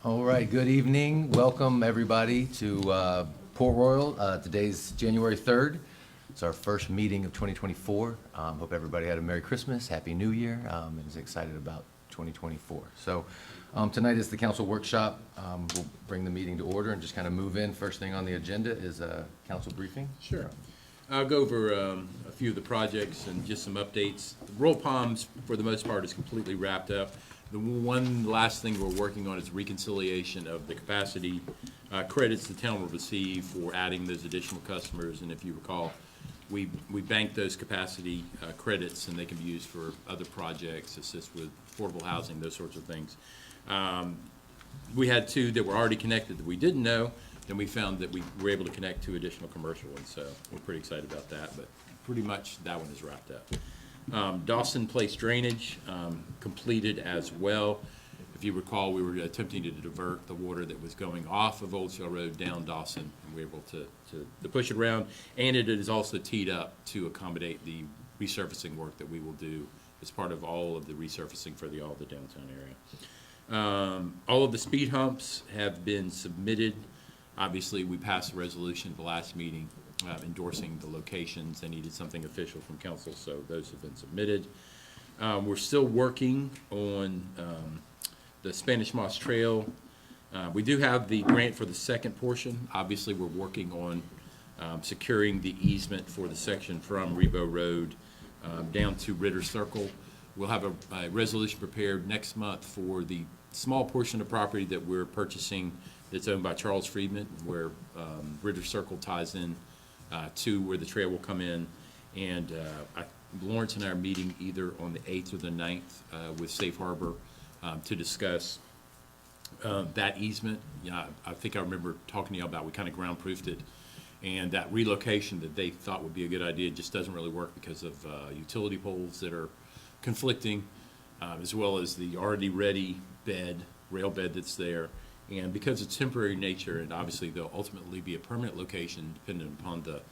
All right, good evening. Welcome, everybody, to Port Royal. Today's January 3rd. It's our first meeting of 2024. Hope everybody had a Merry Christmas, Happy New Year, and is excited about 2024. So tonight is the council workshop. We'll bring the meeting to order and just kind of move in. First thing on the agenda is a council briefing. Sure. I'll go over a few of the projects and just some updates. Royal Palms, for the most part, is completely wrapped up. The one last thing we're working on is reconciliation of the capacity credits the town will receive for adding those additional customers. And if you recall, we banked those capacity credits, and they can be used for other projects, assist with affordable housing, those sorts of things. We had two that were already connected that we didn't know. Then we found that we were able to connect two additional commercial ones, so we're pretty excited about that. But pretty much that one is wrapped up. Dawson Place drainage completed as well. If you recall, we were attempting to divert the water that was going off of Old Shell Road down Dawson, and we were able to push it around. And it is also teed up to accommodate the resurfacing work that we will do as part of all of the resurfacing for all the downtown area. All of the speed humps have been submitted. Obviously, we passed a resolution at the last meeting endorsing the locations. They needed something official from council, so those have been submitted. We're still working on the Spanish Moss Trail. We do have the grant for the second portion. Obviously, we're working on securing the easement for the section from Rebo Road down to Ritter Circle. We'll have a resolution prepared next month for the small portion of property that we're purchasing that's owned by Charles Friedman, where Ritter Circle ties in to where the trail will come in. And Lawrence and I are meeting either on the 8th or the 9th with Safe Harbor to discuss that easement. I think I remember talking to you about, we kind of ground-proofed it, and that relocation that they thought would be a good idea just doesn't really work because of utility poles that are conflicting, as well as the already ready rail bed that's there. And because it's temporary nature, and obviously there'll ultimately be a permanent location dependent upon the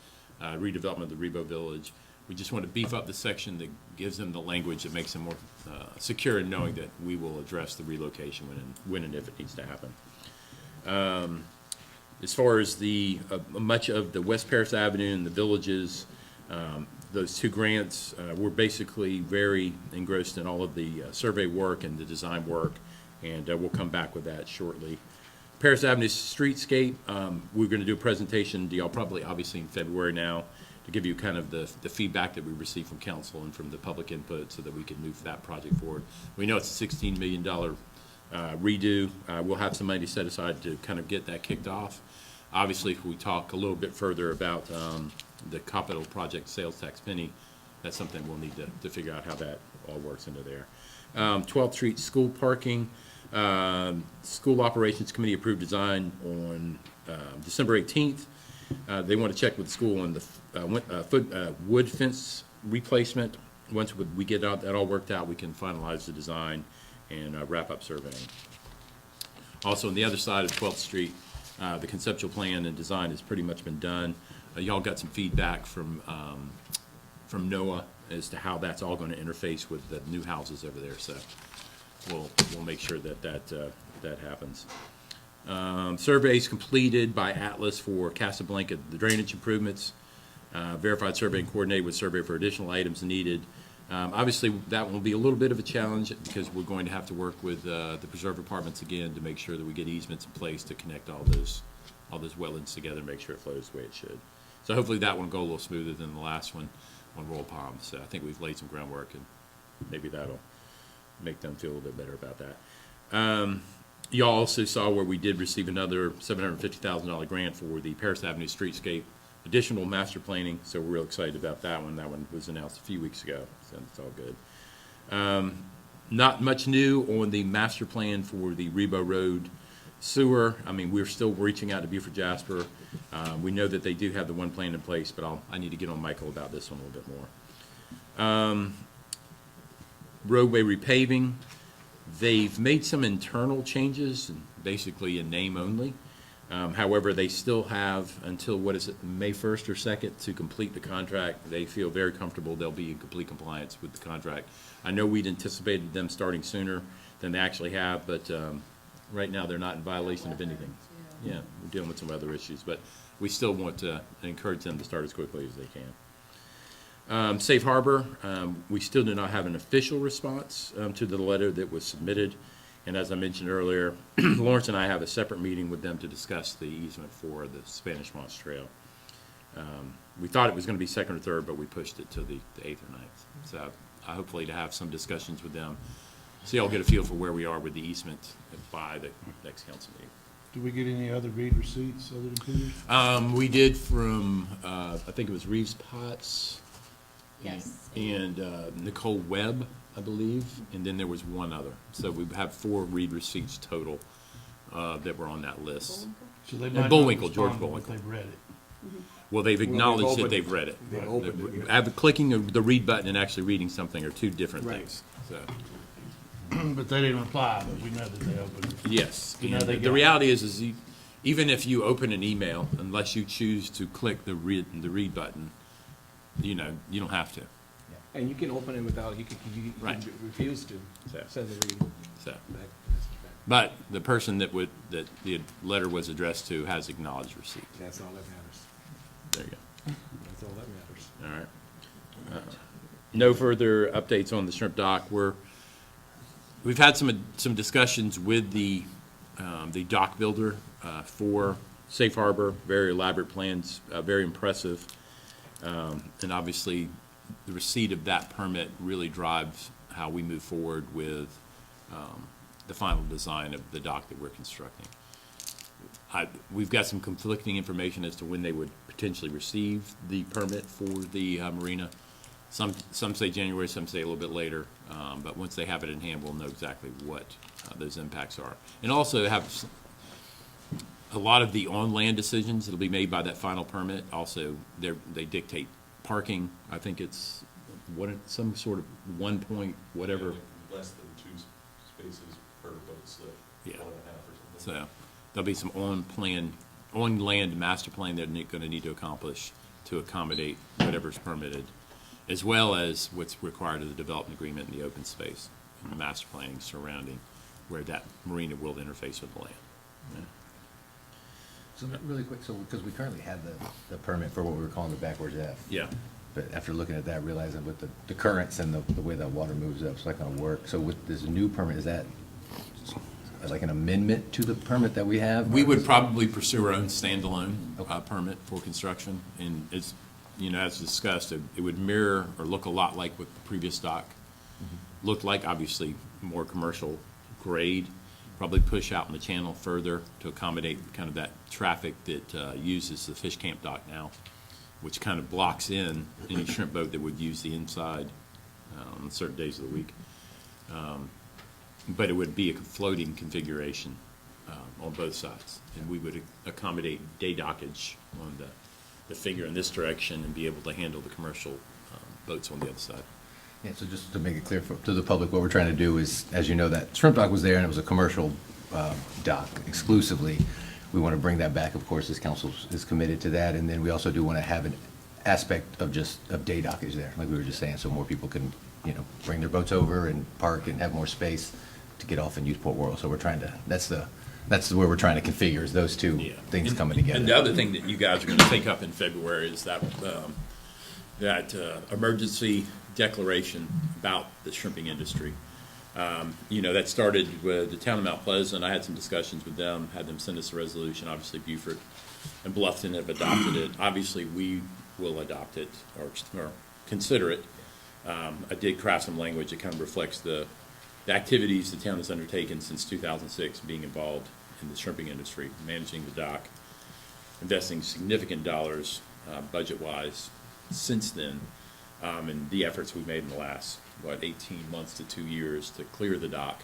redevelopment of the Rebo Village, we just want to beef up the section that gives them the language that makes them more secure in knowing that we will address the relocation when and if it needs to happen. As far as the much of the West Paris Avenue and the villages, those two grants, we're basically very engrossed in all of the survey work and the design work, and we'll come back with that shortly. Paris Avenue Streetscape, we're going to do a presentation to y'all probably obviously in February now to give you kind of the feedback that we received from council and from the public input so that we can move that project forward. We know it's a $16 million redo. We'll have some money set aside to kind of get that kicked off. Obviously, if we talk a little bit further about the capital project sales tax penny, that's something we'll need to figure out how that all works into there. 12th Street school parking. School Operations Committee approved design on December 18th. They want to check with the school on the wood fence replacement. Once we get that all worked out, we can finalize the design and wrap up surveying. Also, on the other side of 12th Street, the conceptual plan and design has pretty much been done. Y'all got some feedback from NOAA as to how that's all going to interface with the new houses over there. So we'll make sure that happens. Surveys completed by Atlas for Casablanca, the drainage improvements. Verified survey and coordinated with survey for additional items needed. Obviously, that will be a little bit of a challenge because we're going to have to work with the preserve departments again to make sure that we get easements in place to connect all those wetlands together and make sure it flows the way it should. So hopefully that one will go a little smoother than the last one on Royal Palms. So I think we've laid some groundwork, and maybe that'll make them feel a little bit better about that. Y'all also saw where we did receive another $750,000 grant for the Paris Avenue Streetscape additional master planning, so we're real excited about that one. That one was announced a few weeks ago, so it's all good. Not much new on the master plan for the Rebo Road sewer. I mean, we're still reaching out to Buford Jasper. We know that they do have the one plan in place, but I need to get on Michael about this one a little bit more. Roadway repaving. They've made some internal changes, basically in name only. However, they still have until, May 1st or 2nd to complete the contract. They feel very comfortable they'll be in complete compliance with the contract. I know we'd anticipated them starting sooner than they actually have, but right now, they're not in violation of anything. Yeah, we're dealing with some other issues, but we still want to encourage them to start as quickly as they can. Safe Harbor, we still do not have an official response to the letter that was submitted. And as I mentioned earlier, Lawrence and I have a separate meeting with them to discuss the easement for the Spanish Moss Trail. We thought it was going to be 2nd or 3rd, but we pushed it to the 8th or 9th. So I hopefully to have some discussions with them, so y'all get a feel for where we are with the easement by the next council meeting. Do we get any other read receipts other than Peters? We did from, I think it was Reeves Potts. Yes. And Nicole Webb, I believe, and then there was one other. So we have 4 read receipts total that were on that list. So they And might not Bullwinkle, George respond if Bullwinkle. they've read it. Well, they've acknowledged that opened- they've read it. They've opened it. Clicking of the read button and actually reading something are 2 different Right. things. So, But they didn't reply, but we know that they opened it. yes. You know, And they the got it. reality is even if you open an email, unless you choose to click the read button, you don't have to. And you can open it without, you can Right. refuse to So- send the reading So, back. but the person that the letter was addressed to has acknowledged receipt. That's all that matters. There you go. That's all that matters. All right. No further updates on the shrimp dock. We've had some discussions with the dock builder for Safe Harbor, very elaborate plans, very impressive. And obviously, the receipt of that permit really drives how we move forward with the final design of the dock that we're constructing. We've got some conflicting information as to when they would potentially receive the permit for the marina. Some say January, some say a little bit later, but once they have it in hand, we'll know exactly what those impacts are. And also have a lot of the on-land decisions that'll be made by that final permit. Also, they dictate parking. I think it's some sort of 1 point whatever. Less than 2 spaces per boat slip. Yeah. 1.5 or something. So there'll be some on-land master plan they're going to need to accomplish to accommodate whatever's permitted, as well as what's required of the development agreement in the open space and the master planning surrounding where that marina will interface with the land. Yeah. So really quick, so, because we currently have the permit for what we were calling the backwards F. Yeah. But after looking at that, realizing with the currents and the way that water moves up, it's not gonna work. So with this new permit, is that like an amendment to the permit that we have? We Or would is- probably pursue our own standalone Okay. permit for construction, and it's, as discussed, it would mirror or look a lot like what the previous dock looked like, obviously more commercial grade, probably push out in the channel further to accommodate kind of that traffic that uses the fish camp dock now, which kind of blocks in any shrimp boat that would use the inside on certain days of the week. But it would be a floating configuration on both sides. And we would accommodate day dockage on the figure in this direction and be able to handle the commercial boats on the other side. Yeah, so just to make it clear to the public, what we're trying to do is, as you know, that shrimp dock was there and it was a commercial dock exclusively. We want to bring that back, of course, this council is committed to that. And then we also do want to have an aspect of day dockage there, like we were just saying, so more people can, bring their boats over and park and have more space to get off and use Port Royal. So we're trying to, that's where we're trying to configure, is those two Yeah. things And- coming together. And the other thing that you guys are going to take up in February is that emergency declaration about the shrimping industry. That started with the town of Mount Pleasant. I had some discussions with them, had them send us a resolution. Obviously, Beaufort and Bluffton have adopted it. Obviously, we will adopt it or consider it. I did craft some language that kind of reflects the activities the town has undertaken since 2006, being involved in the shrimping industry, managing the dock, investing significant dollars budget-wise since then, and the efforts we've made in the last, 18 months to 2 years to clear the dock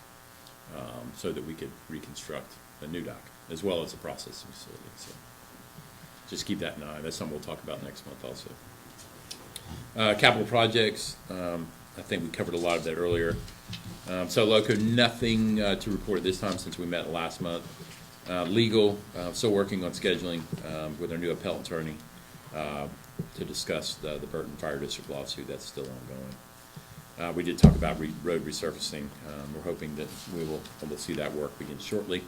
so that we could reconstruct a new dock, as well as a processing facility. So just keep that in mind. That's something we'll talk about next month also. Capital projects, I think we covered a lot of that earlier. So Loco, nothing to report this time since we met last month. Legal, still working on scheduling with our new appellate attorney to discuss the Burton Fire District lawsuit. That's still ongoing. We did talk about road resurfacing. We're hoping that we'll see that work begin shortly.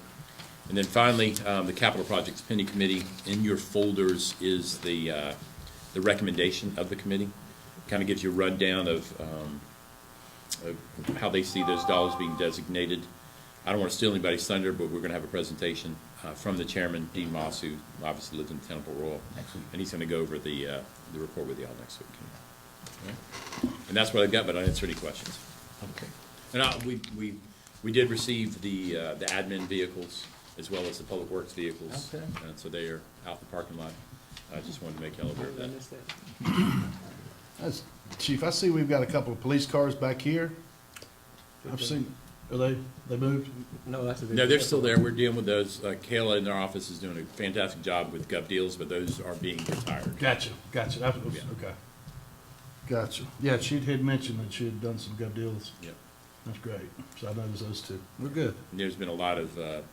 And then finally, the Capital Projects Pending Committee. In your folders is the recommendation of the committee. Kind of gives you a rundown of how they see those dollars being designated. I don't want to steal anybody's thunder, but we're going to have a presentation from the chairman, Dean Moss, who obviously lives in the town of Port Royal. And he's going to go over the report with y'all next week. All right? And that's what I've got, but I'll answer any questions. Okay. And we did receive the admin vehicles as well as the public works vehicles. Okay. So they are out in the parking lot. I just wanted to make y'all aware of that. That's, Chief, I see we've got a couple of police cars back here. I've seen, are they moved? No, that's a. No, they're still there. We're dealing with those. Kayla in our office is doing a fantastic job with gov deals, but those are being retired. Gotcha. That was, Yeah. okay. Gotcha. Yeah, she had mentioned that she had done some good deals. Yep. That's great. So I noticed those two. We're good. And there's been a lot of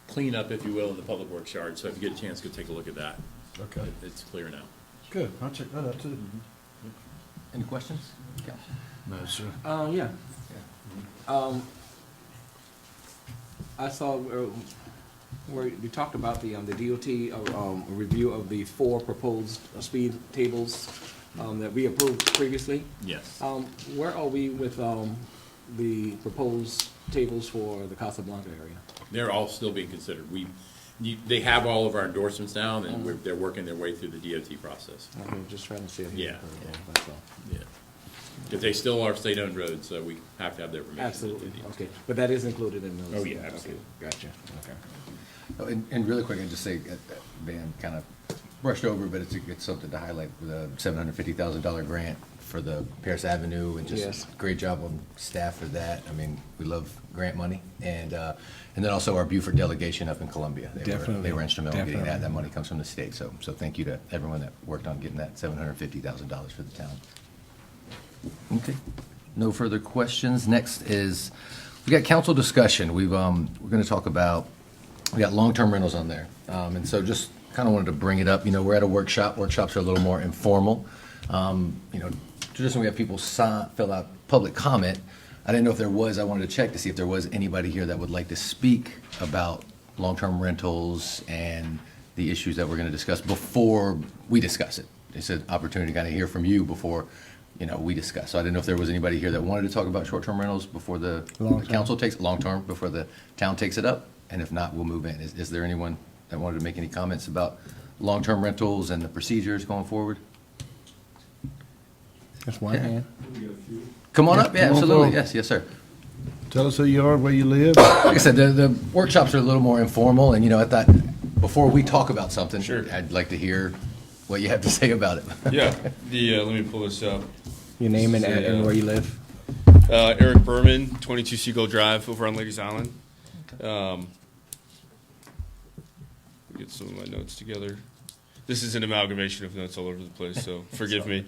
cleanup, if you will, in the public works yard. So if you get a chance, go take a look at that. Okay. It's clear now. Good. I'll check that out too. Any questions? Council? No, sir. Yeah. I saw where you talked about the DOT review of the 4 proposed speed tables that we approved previously. Yes. Where are we with the proposed tables for the Casablanca area? They're all still being considered. They have all of our endorsements now, and they're working their way through the DOT process. Okay, just trying to see if Yeah. that's all. Yeah. Because they still are state-owned roads, so we have to have their permission. Absolutely, okay, but that is included in those? Oh, yeah, Okay, absolutely. Gotcha, okay. Oh, and really quick, I'd just say, Van kind of brushed over, but it's something to highlight with a $750,000 grant for the Paris Avenue, and Yes. just great job on staff for that. I mean, we love grant money, and then also our Beaufort delegation up in Columbia. They were instrumental in getting that. That money comes from the state, so thank you to everyone that worked on getting that $750,000 for the town. Okay, no further questions. Next is, we got council discussion. We're going to talk about, we got long-term rentals on there. And so just kind of wanted to bring it up. You know, we're at a workshop. Workshops are a little more informal. Traditionally, we have people fill out public comment. I didn't know if there was, I wanted to check to see if there was anybody here that would like to speak about long-term rentals and the issues that we're going to discuss before we discuss it. It's an opportunity to kind of hear from you before, we discuss. So I didn't know if there was anybody here that wanted to talk about short-term rentals before the council takes, long-term, before the town takes it up. And if not, we'll move in. Is there anyone that wanted to make any comments about long-term rentals and the procedures going forward? That's one hand. Come on up, yeah, come on absolutely, forward. yes, sir. Tell us who you are, where you live. Like I said, the workshops are a little more informal, and, I thought, before we talk about something, Sure. I'd like to hear what you have to say about it. Yeah, let me pull this up. Your name and Yeah. where you live? Eric Berman, 22 Seagull Drive over on Ladies Island. Get some of my notes together. This is an amalgamation of notes all over the place, so forgive me.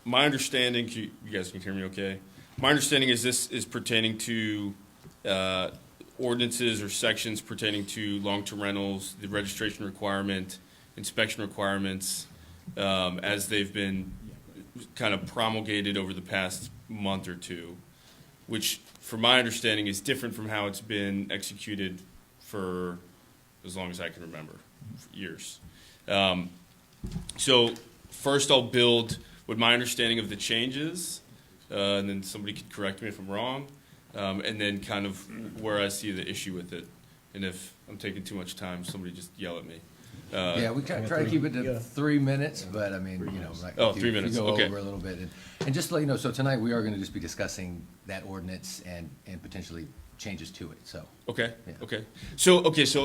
My understanding, you guys can hear me okay? My understanding is this is pertaining to ordinances or sections pertaining to long-term rentals, the registration requirement, inspection requirements, as they've been kind of promulgated over the past month or two, which, from my understanding, is different from how it's been executed for as long as I can remember, for years. So first I'll build what my understanding of the changes, and then somebody could correct me if I'm wrong, and then kind of where I see the issue with it. And if I'm taking too much time, somebody just yell at me. Yeah, we try to keep it to 3 minutes, but I mean, like, Oh, if 3 if minutes, you go okay. over a little bit. And just to let you know, so tonight we are going to just be discussing that ordinance and potentially changes to it, so. Okay. Yeah. Okay. So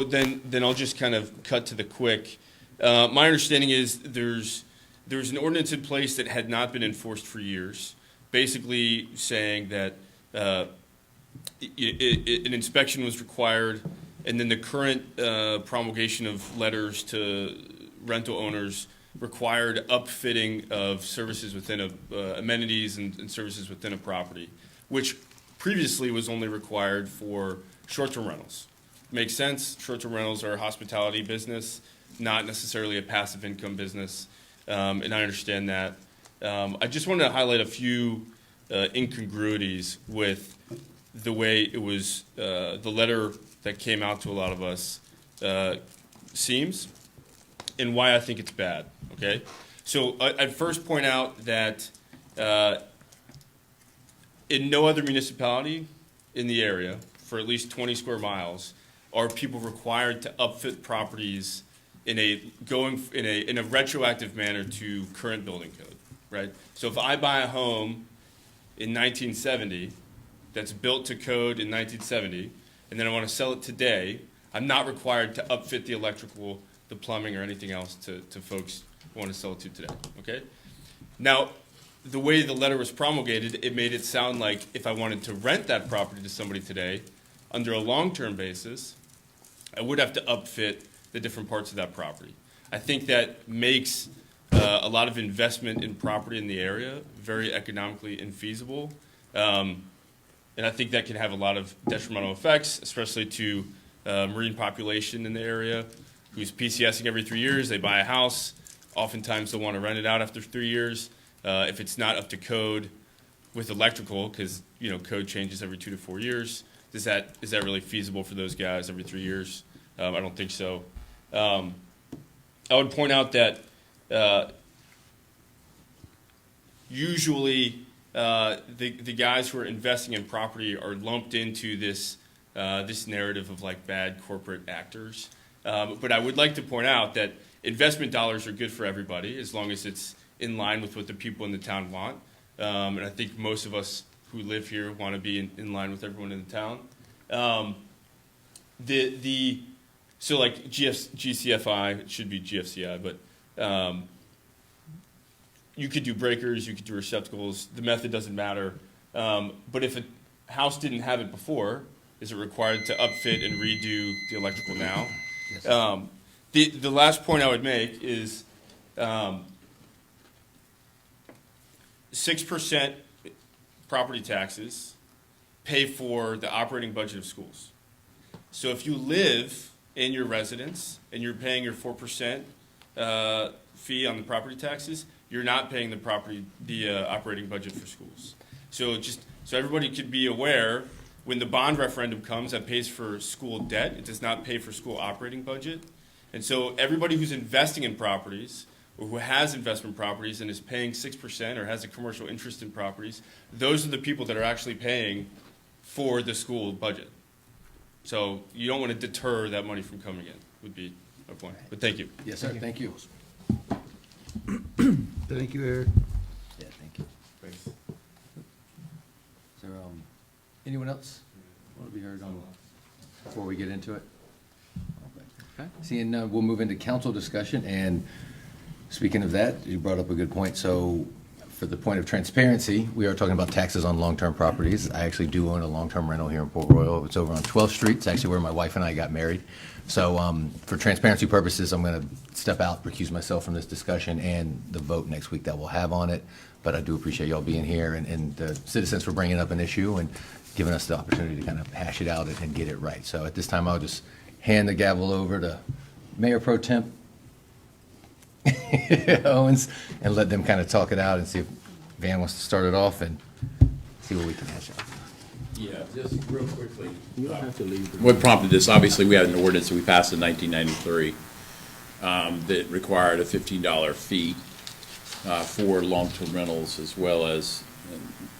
then I'll just kind of cut to the quick. My understanding is there's an ordinance in place that had not been enforced for years, basically saying that an inspection was required, and then the current promulgation of letters to rental owners required upfitting of services within amenities and services within a property, which previously was only required for short-term rentals. Makes sense. Short-term rentals are a hospitality business, not necessarily a passive income business. and I understand that. I just wanted to highlight a few incongruities with the way it was, the letter that came out to a lot of us seems, and why I think it's bad, okay? So I'd first point out that in no other municipality in the area, for at least 20 square miles, are people required to upfit properties in a retroactive manner to current building code, right? So if I buy a home in 1970 that's built to code in 1970, and then I want to sell it today, I'm not required to upfit the electrical, the plumbing, or anything else to folks who want to sell it to today, okay? Now, the way the letter was promulgated, it made it sound like if I wanted to rent that property to somebody today, under a long-term basis, I would have to upfit the different parts of that property. I think that makes a lot of investment in property in the area very economically infeasible. And I think that can have a lot of detrimental effects, especially to marine population in the area who's PCSing every 3 years. They buy a house. Oftentimes they'll want to rent it out after 3 years. If it's not up to code with electrical, because code changes every 2 to 4 years, is that really feasible for those guys every 3 years? I don't think so. I would point out that usually the guys who are investing in property are lumped into this narrative of like bad corporate actors. But I would like to point out that investment dollars are good for everybody as long as it's in line with what the people in the town want. And I think most of us who live here want to be in line with everyone in the town. So like GCFI, it should be GFCI, but you could do breakers, you could do receptacles. The method doesn't matter. But if a house didn't have it before, is it required to upfit and redo the electrical now? Yes. The last point I would make is 6% property taxes pay for the operating budget of schools. So if you live in your residence and you're paying your 4% fee on the property taxes, you're not paying the operating budget for schools. So so everybody could be aware, when the bond referendum comes, that pays for school debt. It does not pay for school operating budget. And so everybody who's investing in properties, or who has investment properties and is paying 6% or has a commercial interest in properties, those are the people that are actually paying for the school budget. So you don't want to deter that money from coming in, would be my point. But thank you. Yes, sir. Thank you. Thank you, Eric. Yeah, thank you. Is there anyone else want to be heard on before we get into it? Okay. Seeing none, we'll move into council discussion. And speaking of that, you brought up a good point. So for the point of transparency, we are talking about taxes on long-term properties. I actually do own a long-term rental here in Port Royal. It's over on 12th Street. It's actually where my wife and I got married. So for transparency purposes, I'm going to step out, recuse myself from this discussion and the vote next week that we'll have on it. But I do appreciate y'all being here and the citizens for bringing up an issue and giving us the opportunity to kind of hash it out and get it right. So at this time, I'll just hand the gavel over to Mayor Pro Temp Owens and let them kind of talk it out and see if Van wants to start it off and see what we can hash out. Yeah, just real quickly. You don't have to leave. What prompted this, obviously, we had an ordinance that we passed in 1993 that required a $15 fee for long-term rentals, as well as,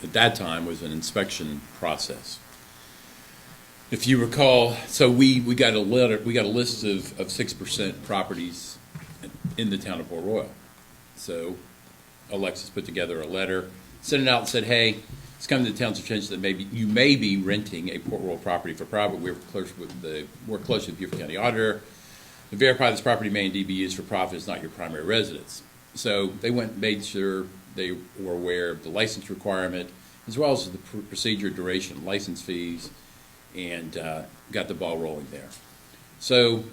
at that time, was an inspection process. If you recall, so we got a letter, we got a list of 6% properties in the town of Port Royal. So Alexis put together a letter, sent it out and said, hey, it's come to the town's attention that maybe you may be renting a Port Royal property for profit. We're close with the Beaufort County Auditor to verify this property may indeed be used for profit. It's not your primary residence. So they went and made sure they were aware of the license requirement, as well as the procedure, duration, license fees, and got the ball rolling there. So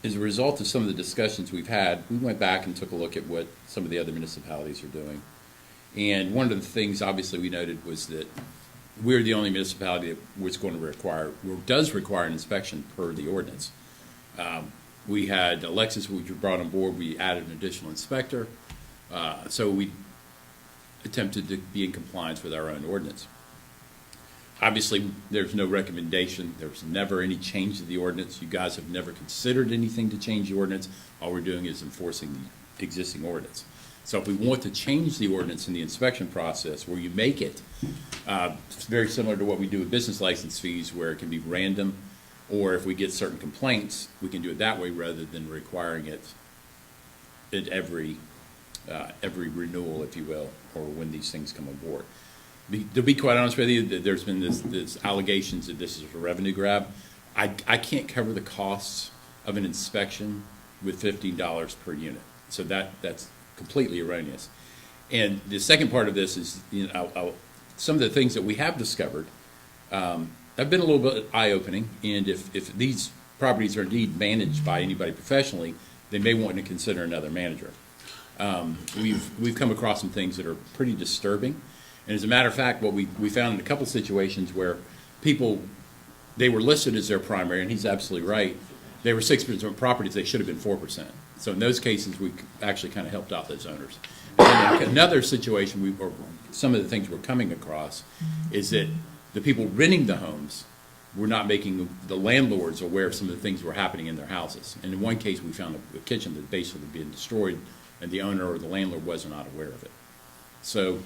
as a result of some of the discussions we've had, we went back and took a look at what some of the other municipalities are doing. And one of the things, obviously, we noted was that we're the only municipality that was going to require, or does require an inspection per the ordinance. We had Alexis, which we brought on board, we added an additional inspector. So we attempted to be in compliance with our own ordinance. Obviously, there's no recommendation. There's never any change to the ordinance. You guys have never considered anything to change the ordinance. All we're doing is enforcing the existing ordinance. So if we want to change the ordinance in the inspection process, where you make it, it's very similar to what we do with business license fees, where it can be random, or if we get certain complaints, we can do it that way rather than requiring it at every renewal, if you will, or when these things come aboard. To be quite honest with you, there's been this allegations that this is a revenue grab. I can't cover the costs of an inspection with $15 per unit. So that's completely erroneous. And the second part of this is, some of the things that we have discovered have been a little bit eye-opening. And if these properties are indeed managed by anybody professionally, they may want to consider another manager. We've come across some things that are pretty disturbing. And as a matter of fact, what we found in a couple situations where people, they were listed as their primary, and he's absolutely right, they were 6% properties, they should have been 4%. So in those cases, we actually kind of helped out those owners. And then another situation, or some of the things we're coming across, is that the people renting the homes were not making the landlords aware of some of the things that were happening in their houses. And in one case, we found a kitchen that basically had been destroyed, and the owner or the landlord was not aware of it. So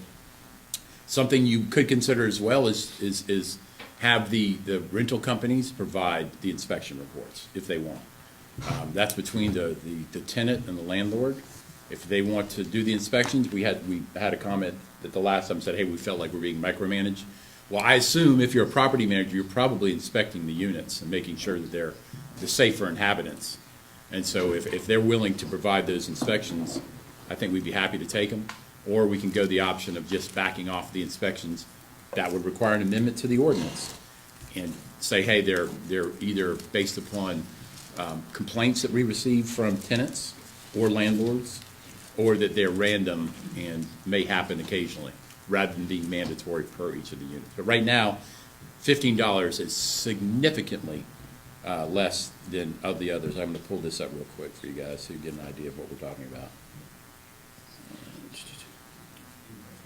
something you could consider as well is have the rental companies provide the inspection reports if they want. That's between the tenant and the landlord. If they want to do the inspections, we had a comment that the last time said, hey, we felt like we're being micromanaged. Well, I assume if you're a property manager, you're probably inspecting the units and making sure that they're safe for inhabitants. And so if they're willing to provide those inspections, I think we'd be happy to take them. Or we can go the option of just backing off the inspections. That would require an amendment to the ordinance and say, hey, they're either based upon complaints that we receive from tenants or landlords, or that they're random and may happen occasionally, rather than being mandatory per each of the units. But right now, $15 is significantly less than of the others. I'm going to pull this up real quick for you guys so you get an idea of what we're talking about.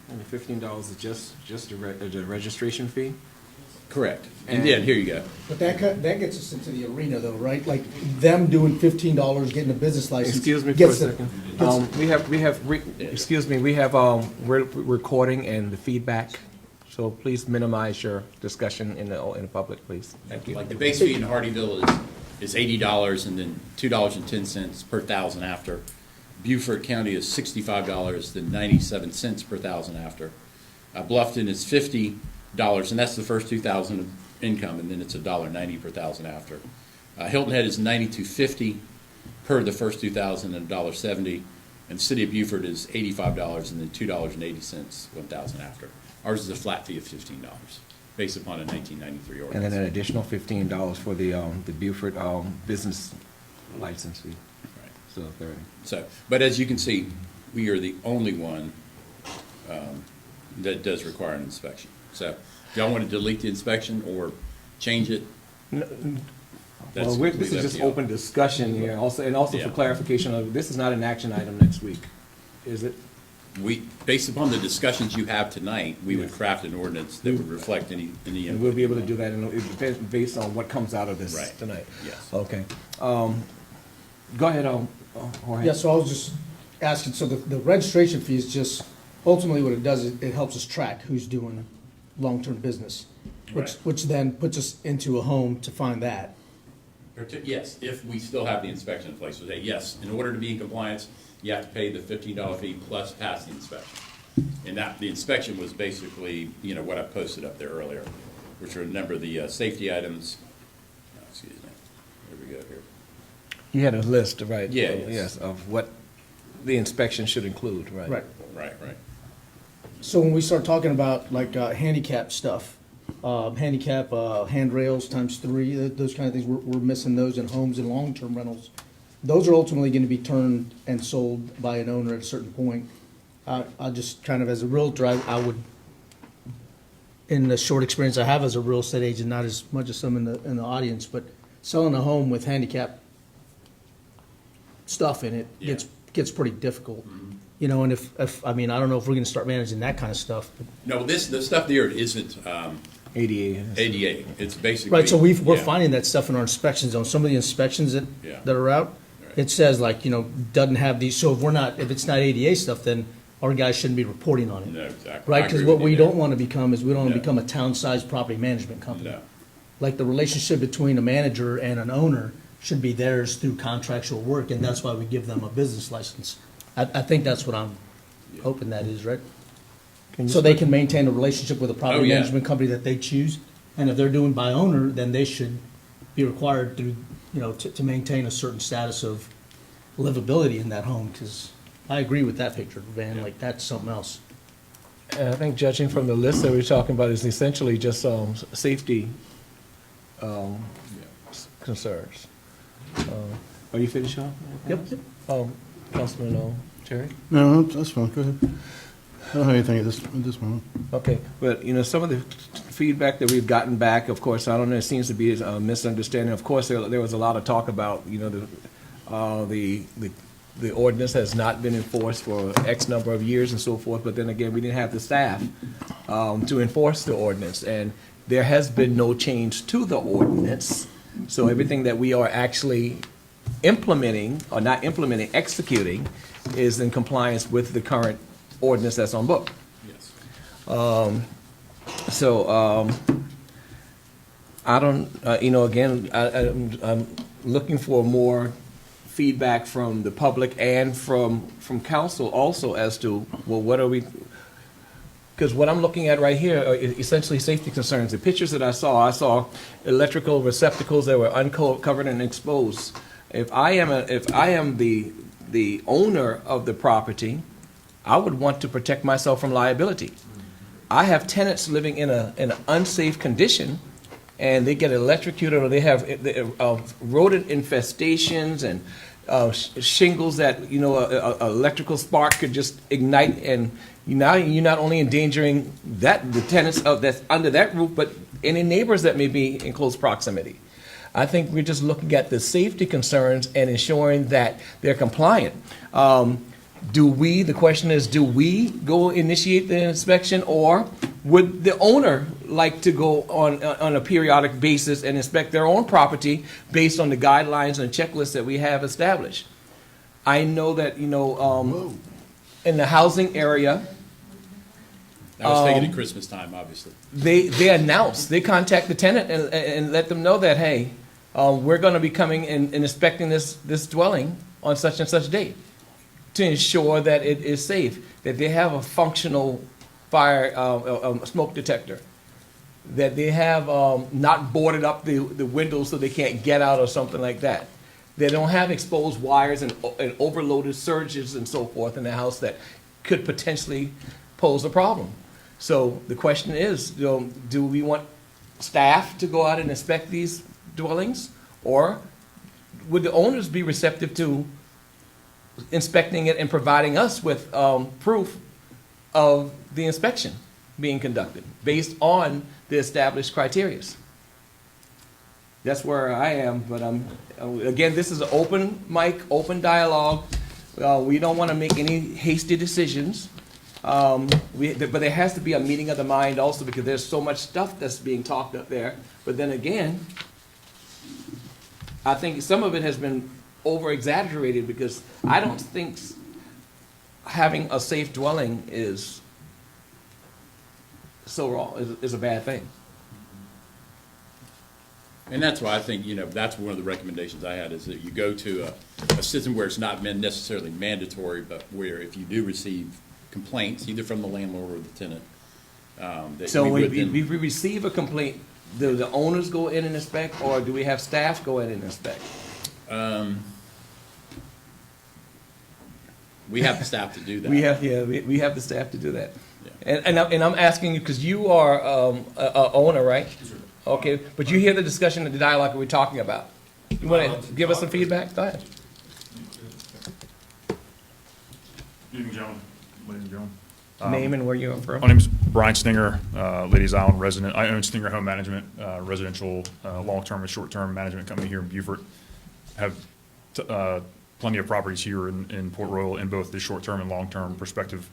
And the $15 is just the registration fee? Correct. And then, here you go. But that gets us into the arena though, right? Like them doing $15, getting a business license. Excuse me for a gets second. gets- We have we're recording and the feedback, so please minimize your discussion in the public, please. Thank you. Like the base fee in Hardyville is $80 and then $2.10 per thousand after. Beaufort County is $65, then 97 cents per thousand after. Bluffton is $50, and that's the first 2,000 of income, and then it's $1.90 per thousand after. Hilton Head is $92.50 per the first 2,000 and $1.70, and the City of Beaufort is $85 and then $2.80 1,000 after. Ours is a flat fee of $15, based upon a 1993 ordinance. And then an additional $15 for the Beaufort business license fee. Right. So 30. So, but as you can see, we are the only one that does require an inspection. So, if y'all want to delete the inspection or change it, that's Well, this completely is up just to y'all. open discussion here, also for Yeah. clarification, this is not an action item next week, is it? Based upon the discussions you have tonight, we would craft an ordinance that would reflect any And we'll be able to do that, and it depends based on what comes out of this Right. tonight. Yes. Okay. Go ahead, Jorge. Yeah, so I was just asking, so the registration fee is just, ultimately what it does is it helps us track who's doing long-term business, Right. which then puts us into a home to find that. Yes, if we still have the inspection in place, so that, yes, in order to be in compliance, you have to pay the $15 fee plus pass the inspection. And that, the inspection was basically, what I posted up there earlier, which are a number of the safety items. Excuse me, here we go here. You had a list, right? Yeah, Yes, yes. of what the inspection should include, right? Right. Right. So when we start talking about like handicap stuff, handicap handrails ×3, those kind of things, we're missing those in homes and long-term rentals. Those are ultimately going to be turned and sold by an owner at a certain point. I just kind of, as a realtor, I would, in the short experience I have as a real estate agent, not as much as some in the audience, but selling a home with handicap stuff in it, Yeah. gets pretty difficult. You know, and I mean, I don't know if we're gonna start managing that kind of stuff. No, the stuff there isn't ADA. ADA. It's basically. Right, so we're yeah. finding that stuff in our inspection zone. Some of the inspections Yeah. that are out, Right. it says like, you know, doesn't have these, so if it's not ADA stuff, then our guys shouldn't be reporting on it. No, exactly. Right, I because agree what with you we there. don't want to become is we don't want to No. become a town-sized property management company. No. Like the relationship between a manager and an owner should be theirs through contractual work, and that's why we give them a business license. I think that's what I'm hoping that is, right? So they can maintain a relationship with a Oh, property yeah. management company that they choose, and if they're doing by owner, then they should be required through, you know, to maintain a certain status of livability in that home, because I agree with that picture, Van, Yeah. like, that's something else. And I think judging from the list that we're talking about is essentially just, safety, concerns. Are you finished, Sean? Yep. Councilman, Terry? No, that's fine, go ahead. I don't have anything at this moment. Okay, but, you know, some of the feedback that we've gotten back, of course, I don't know, it seems to be a misunderstanding. Of course, there was a lot of talk about, you know, the ordinance has not been enforced for X number of years and so forth, but then again, we didn't have the staff to enforce the ordinance, and there has been no change to the ordinance. So everything that we are actually implementing, or not implementing, executing, is in compliance with the current ordinance that's on book. Yes. So, I don't, you know, again, I'm looking for more feedback from the public and from council also as to, well, what are we, because what I'm looking at right here are essentially safety concerns. The pictures that I saw electrical receptacles that were uncovered and exposed. If I am the owner of the property, I would want to protect myself from liability. I have tenants living in an unsafe condition, and they get electrocuted, or they have rodent infestations and shingles that, you know, a electrical spark could just ignite, and now you're not only endangering the tenants that's under that roof, but any neighbors that may be in close proximity. I think we're just looking at the safety concerns and ensuring that they're compliant. The question is, do we go initiate the inspection, or would the owner like to go on a periodic basis and inspect their own property based on the guidelines and checklists that we have established? I know that, you know, in the housing area, I was thinking at Christmas time, obviously. they announce, they contact the tenant and let them know that, hey, we're going to be coming and inspecting this dwelling on such and such date, to ensure that it is safe, that they have a functional fire, smoke detector, that they have not boarded up the windows so they can't get out or something like that. They don't have exposed wires and overloaded surges and so forth in the house that could potentially pose a problem. So the question is, do we want staff to go out and inspect these dwellings, or would the owners be receptive to inspecting it and providing us with proof of the inspection being conducted based on the established criteria? That's where I am, but again, this is an open mic, open dialogue. We don't want to make any hasty decisions. But there has to be a meeting of the mind also, because there's so much stuff that's being talked up there. But then again, I think some of it has been over-exaggerated, because I don't think having a safe dwelling is so wrong, is a bad thing. And that's why I think, you know, that's one of the recommendations I had, is that you go to a system where it's not necessarily mandatory, but where if you do receive complaints, either from the landlord or the tenant, that So we when would then. we receive a complaint, do the owners go in and inspect, or do we have staff go in and inspect? We have the staff to do that. We have the staff to do that. Yeah. And I'm asking you, because you are a owner, right? Okay, but you hear the discussion and the dialogue that we're talking about. You want to give us some feedback? Go ahead. Good evening, gentlemen. Ladies and gentlemen. Name and where you're from. My name is Brian Stinger, Ladies Island resident. I own Stinger Home Management, residential, long-term and short-term management company here in Beaufort. Have plenty of properties here in Port Royal in both the short-term and long-term perspective.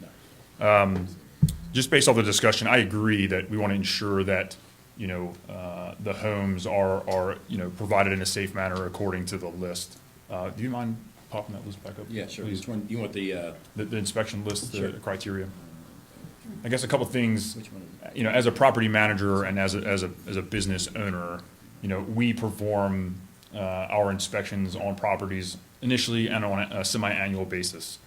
Just based off the discussion, I agree that we want to ensure that, the homes are, provided in a safe manner according to the list. Do you mind popping that list back up? Yeah, sure. please? Which one, you want the, The inspection list, Sure. the criteria. I guess a couple things, which one is it? as a property manager and as a business owner, we perform our inspections on properties initially and on a semi-annual basis,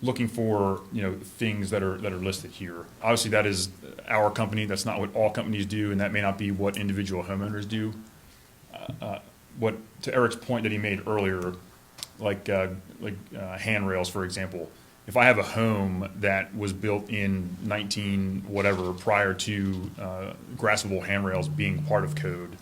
looking for, things that are listed here. Obviously, that is our company. That's not what all companies do, and that may not be what individual homeowners do. To Eric's point that he made earlier, like handrails, for example. If I have a home that was built in 19 whatever prior to graspable handrails being part of code,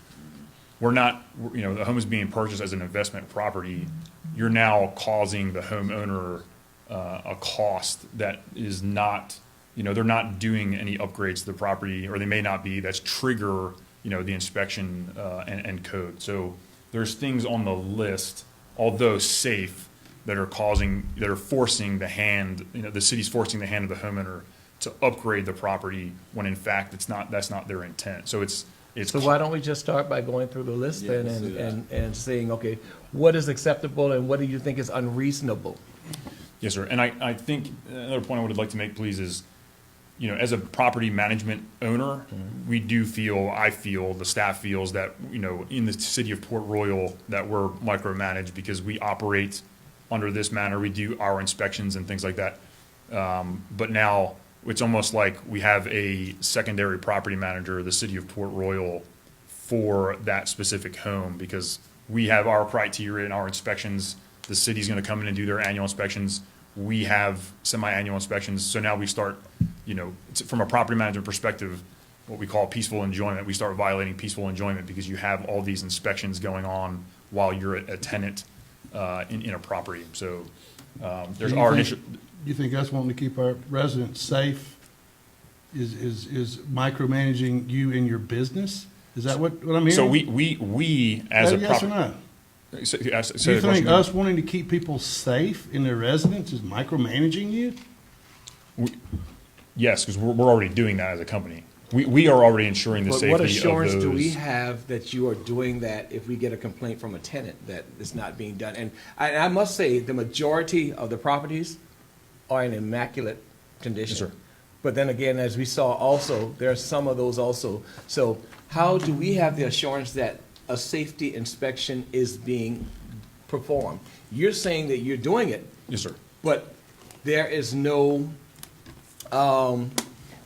we're not, the home is being purchased as an investment property. You're now causing the homeowner a cost that is not, they're not doing any upgrades to the property, or they may not be, that's trigger, the inspection and code. So there's things on the list, although safe, that are forcing the hand, the city's forcing the hand of the homeowner to upgrade the property when in fact that's not their intent. So it's. So why don't we just start by going through the list Yeah, then let's do and saying, okay, what is acceptable and what do you think is unreasonable? Yes, sir. And I think another point I would like to make, please, is, as a property management owner, we do I feel, the staff feels that, in the city of Port Royal, that we're micromanaged because we operate under this manner. We do our inspections and things like that. But now it's almost like we have a secondary property manager, the city of Port Royal, for that specific home, because we have our criteria and our inspections. The city's going to come in and do their annual inspections. We have semi-annual inspections. So now we start, from a property management perspective, what we call peaceful enjoyment. We start violating peaceful enjoyment because you have all these inspections going on while you're a tenant in a property. So there's Do you our think- initial. You think us wanting to keep our residents safe is micromanaging you in your business? Is that what I'm hearing? So we as a Yes or property. no? Say Do the you question think again. us wanting to keep people safe in their residence is micromanaging you? Yes, because we're already doing that as a company. We are already ensuring the But safety what of assurance do we those. have that you are doing that if we get a complaint from a tenant that it's not being done? And I must say, the majority of the properties are in immaculate condition. Yes, sir. But then again, as we saw also, there are some of those also. So how do we have the assurance that a safety inspection is being performed? You're saying that you're doing it, Yes, sir. but there is no,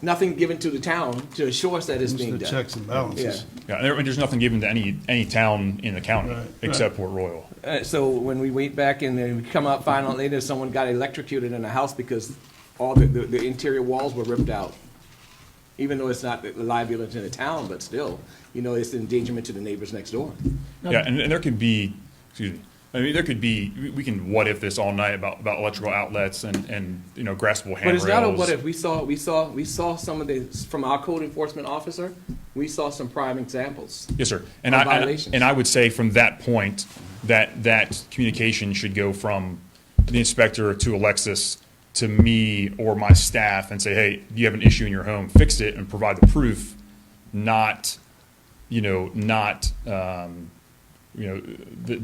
nothing given to the town to assure us that it's Just being the done. checks and balances. Yeah, and there's nothing given to any town in the county Right, except Port Royal. So when we went back and then we come out, find out later someone got electrocuted in a house because all the interior walls were ripped out. Even though it's not a liability to the town, but still, it's an endangerment to the neighbors next door. Yeah, and there could be, excuse me, there could be, we can what if this all night about electrical outlets and graspable handrails. But it's not a what if. We saw some of this from our code enforcement officer. We saw some prime examples. Yes, sir. And of I violations. and I would say from that point that communication should go from the inspector to Alexis to me or my staff and say, hey, you have an issue in your home, fix it and provide the proof, not the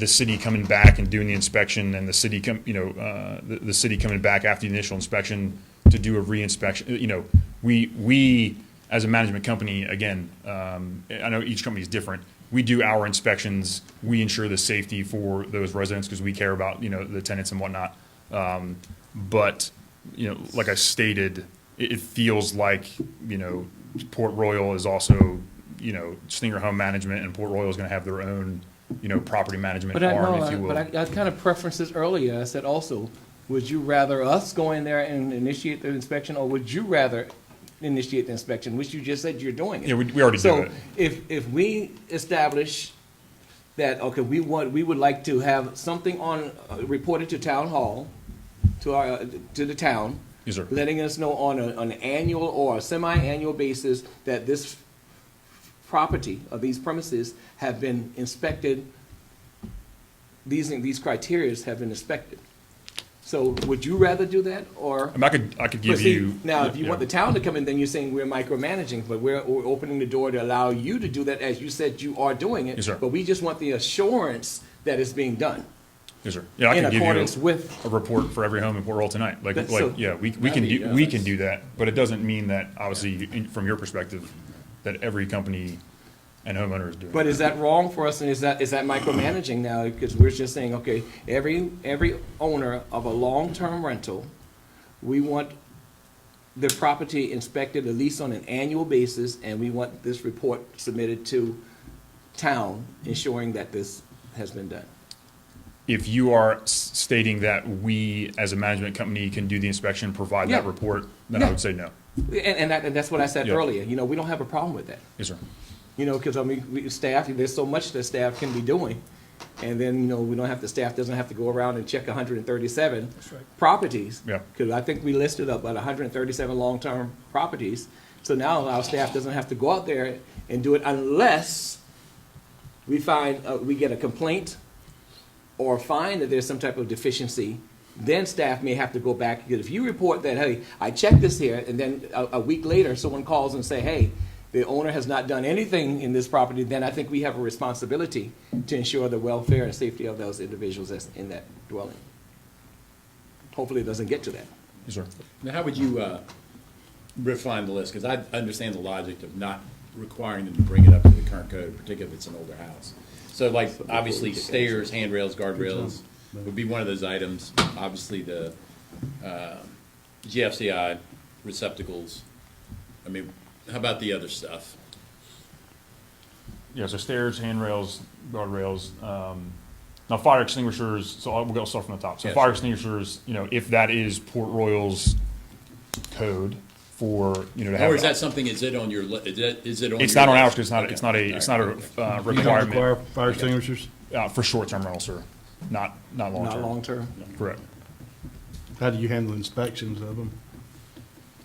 city coming back and doing the inspection and the city the city coming back after the initial inspection to do a re-inspection. We as a management company, again, I know each company is different. We do our inspections. We ensure the safety for those residents because we care about, the tenants and whatnot. But, like I stated, it feels like, Port Royal is also, Stinger Home Management, and Port Royal is going to have their own, property management arm, if you will. But I kind of preferenced this earlier. I said also, would you rather us go in there and initiate the inspection, or would you rather initiate the inspection, which you just said you're doing it? Yeah, we already do So it. if we establish that, okay, we would like to have something on, reported to town hall, to the town, Yes, sir. letting us know on an annual or a semi-annual basis that this property or these premises have been inspected, these criteria have been inspected. So would you rather do that, or? I mean, I could give But see, you. now, if you yeah. want the town to come in, then you're saying we're micromanaging, but we're opening the door to allow you to do that, as you said you are doing it. Yes, sir. But we just want the assurance that it's being done Yes, sir. Yeah, I in can give accordance you with. a report for every home in Port Royal tonight. Like, That's so- yeah, we That'd can be do, we can nice. do that, but it doesn't mean that, obviously, from your perspective, that every company and homeowner is doing But it. is that wrong for us, and is that micromanaging now? Because we're just saying, okay, every owner of a long-term rental, we want the property inspected at least on an annual basis, and we want this report submitted to town, ensuring that this has been done. If you are stating that we, as a management company, can do the inspection, provide that Yeah. report, then I Yeah. would say no. And that's what I said Yeah. earlier, we don't have a problem with that. Yes, sir. Because, staff, there's so much that staff can be doing. And then, we don't have, the staff doesn't have to go around and check 137 properties. Yeah. Because I think we listed up about 137 long-term properties. So now our staff doesn't have to go out there and do it unless we find, we get a complaint or find that there's some type of deficiency. Then staff may have to go back, because if you report that, hey, I checked this here, and then a week later, someone calls and say, hey, the owner has not done anything in this property, then I think we have a responsibility to ensure the welfare and safety of those individuals that's in that dwelling. Hopefully it doesn't get to that. Yes, sir. Now, how would you refine the list? Because I understand the logic of not requiring them to bring it up to the current code, particularly if it's an older house. So like, obviously, stairs, handrails, guardrails would be one of those items. Obviously, the GFCI receptacles. I mean, how about the other stuff? Yeah, so stairs, handrails, guardrails, now fire extinguishers, so we'll start from the top. So Yes. fire extinguishers, if that is Port Royal's code for, to have. Or is that something, is it on your, is it on? It's your not on ours, list? because it's not Okay. a, it's All not right. a You don't require requirement, fire extinguishers? for short-term rental, sir, not Not long-term. long-term. Correct. How do you handle inspections of them,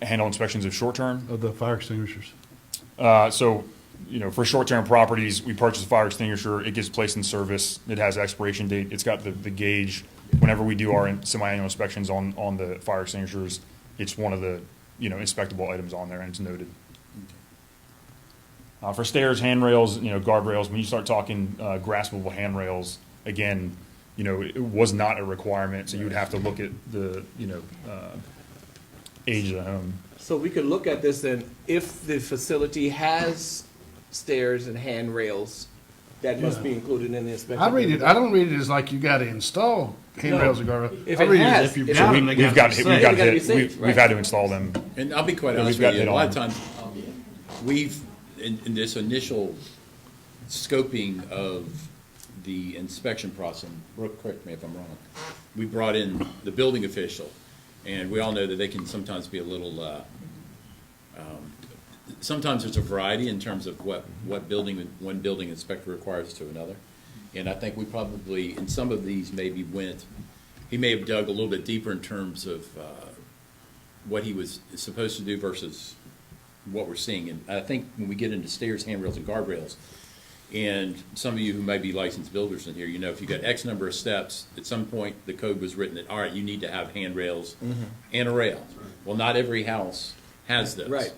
Handle inspections of short-term. of the fire extinguishers? So, for short-term properties, we purchase a fire extinguisher, it gets placed in service, it has expiration date, it's got the gauge. Whenever we do our semi-annual inspections on the fire extinguishers, it's one of the, inspectable items on there, and it's noted. For stairs, handrails, guardrails, when you start talking graspable handrails, again, it was not a requirement, so you would have to look at the, age of the home. So we could look at this, and if the facility has stairs and handrails, that must be included in the inspection. I don't read it as like you gotta install handrails or guardrails. If I it read it as has, if you've if got it- them, they We've got, to be we've safe. got They gotta be hit, safe, we've right. had to install them. And I'll be quite Yeah, honest we've got with you, hit a lot on of times, we've, in this initial scoping of the inspection process, Brooke, correct me if I'm wrong, we brought in the building official, and we all know that they can sometimes be a little, sometimes there's a variety in terms of what building, one building inspector requires to another. And I think we probably, in some of these, maybe he may have dug a little bit deeper in terms of what he was supposed to do versus what we're seeing. And I think when we get into stairs, handrails, and guardrails, and some of you who may be licensed builders in here, if you've got X number of steps, at some point, the code was written that, all right, you need to have handrails and a rail. Well, not every house has those. Right.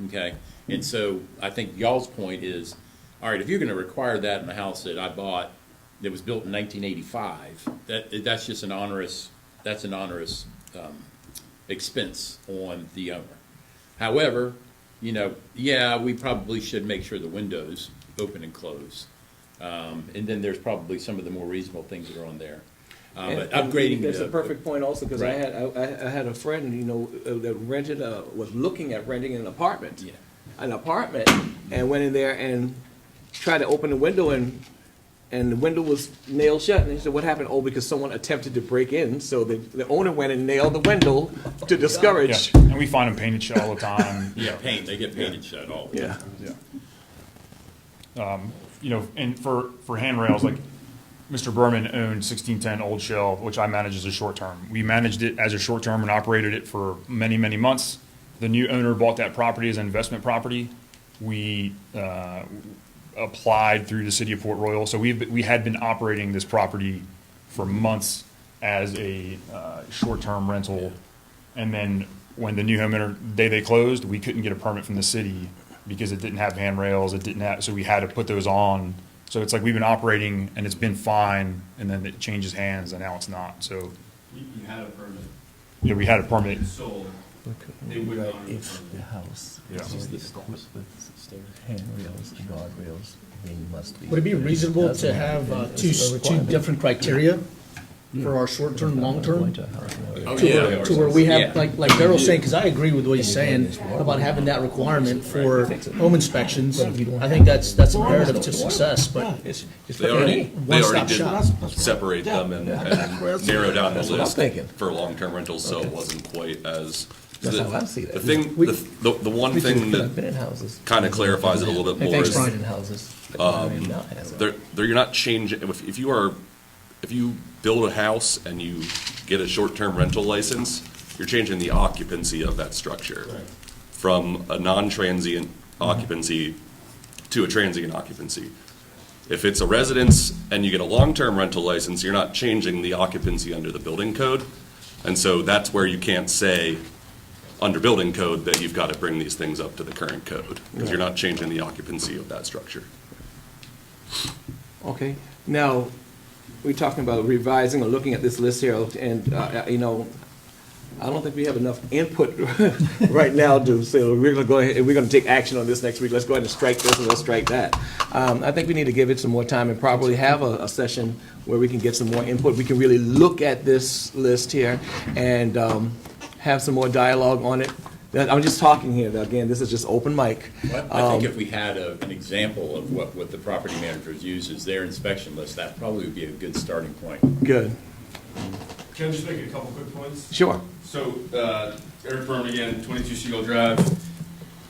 Okay, and so I think y'all's point is, all right, if you're gonna require that in a house that I bought that was built in 1985, that's just an onerous expense on the owner. However, yeah, we probably should make sure the windows open and close. And then there's probably some of the more reasonable things that are on there. But upgrading. That's a perfect point also, because Right. I had a friend, that rented, was looking at renting an apartment. Yeah. An apartment, and went in there and tried to open the window, and the window was nailed shut. And he said, what happened? Oh, because someone attempted to break in, so the owner went and nailed the window to Yeah, discourage. and we find them painted shut all the time. Yeah, they get painted shut all the time. Yeah. Yeah. And for handrails, like Mr. Berman owned 1610 Old Shell, which I managed as a short term. We managed it as a short term and operated it for many, many months. The new owner bought that property as an investment property. We applied through the city of Port Royal. So we had been operating this property for months as a short-term rental. And then when the new homeowner, the day they closed, we couldn't get a permit from the city because it didn't have handrails, it didn't have, so we had to put those on. So it's like we've been operating and it's been fine, and then it changes hands and now it's not, so. You had a permit, Yeah, we had a permit. sold, they would not. If the house Yeah. is equipped with handrails, guardrails, then you must be. Would it be reasonable to have two different criteria for our short-term, long-term? To where we have, like Daryl's saying, because I agree with what he's saying about having that requirement for home inspections. I think that's imperative to success, but They already one-stop did shop. separate them and narrow down the That's what I'm list thinking. for long-term rentals, so it wasn't quite as. That's how I see that. The thing, the one thing I've been that in houses. kind of clarifies it a little bit Hey, more thanks, is Brian. In houses. you're not changing, if you build a house and you get a short-term rental license, you're changing the occupancy of that structure from a non-transient occupancy to a transient occupancy. If it's a residence and you get a long-term rental license, you're not changing the occupancy under the building code. And so that's where you can't say, under building code, that you've got to bring these things up to the current code, because you're not changing the occupancy of that structure. Okay, now, we're talking about revising or looking at this list here, and, you know, I don't think we have enough input right now to say, we're gonna go ahead, we're gonna take action on this next week, let's go ahead and strike this and let's strike that. I think we need to give it some more time and probably have a session where we can get some more input. We can really look at this list here and have some more dialogue on it. I'm just talking here, again, this is just open mic. Well, I think if we had an example of what the property managers use as their inspection list, that probably would be a good starting point. Good, Can I just make a couple quick points? sure. So, Eric Berman again, 22 Seagull Drive.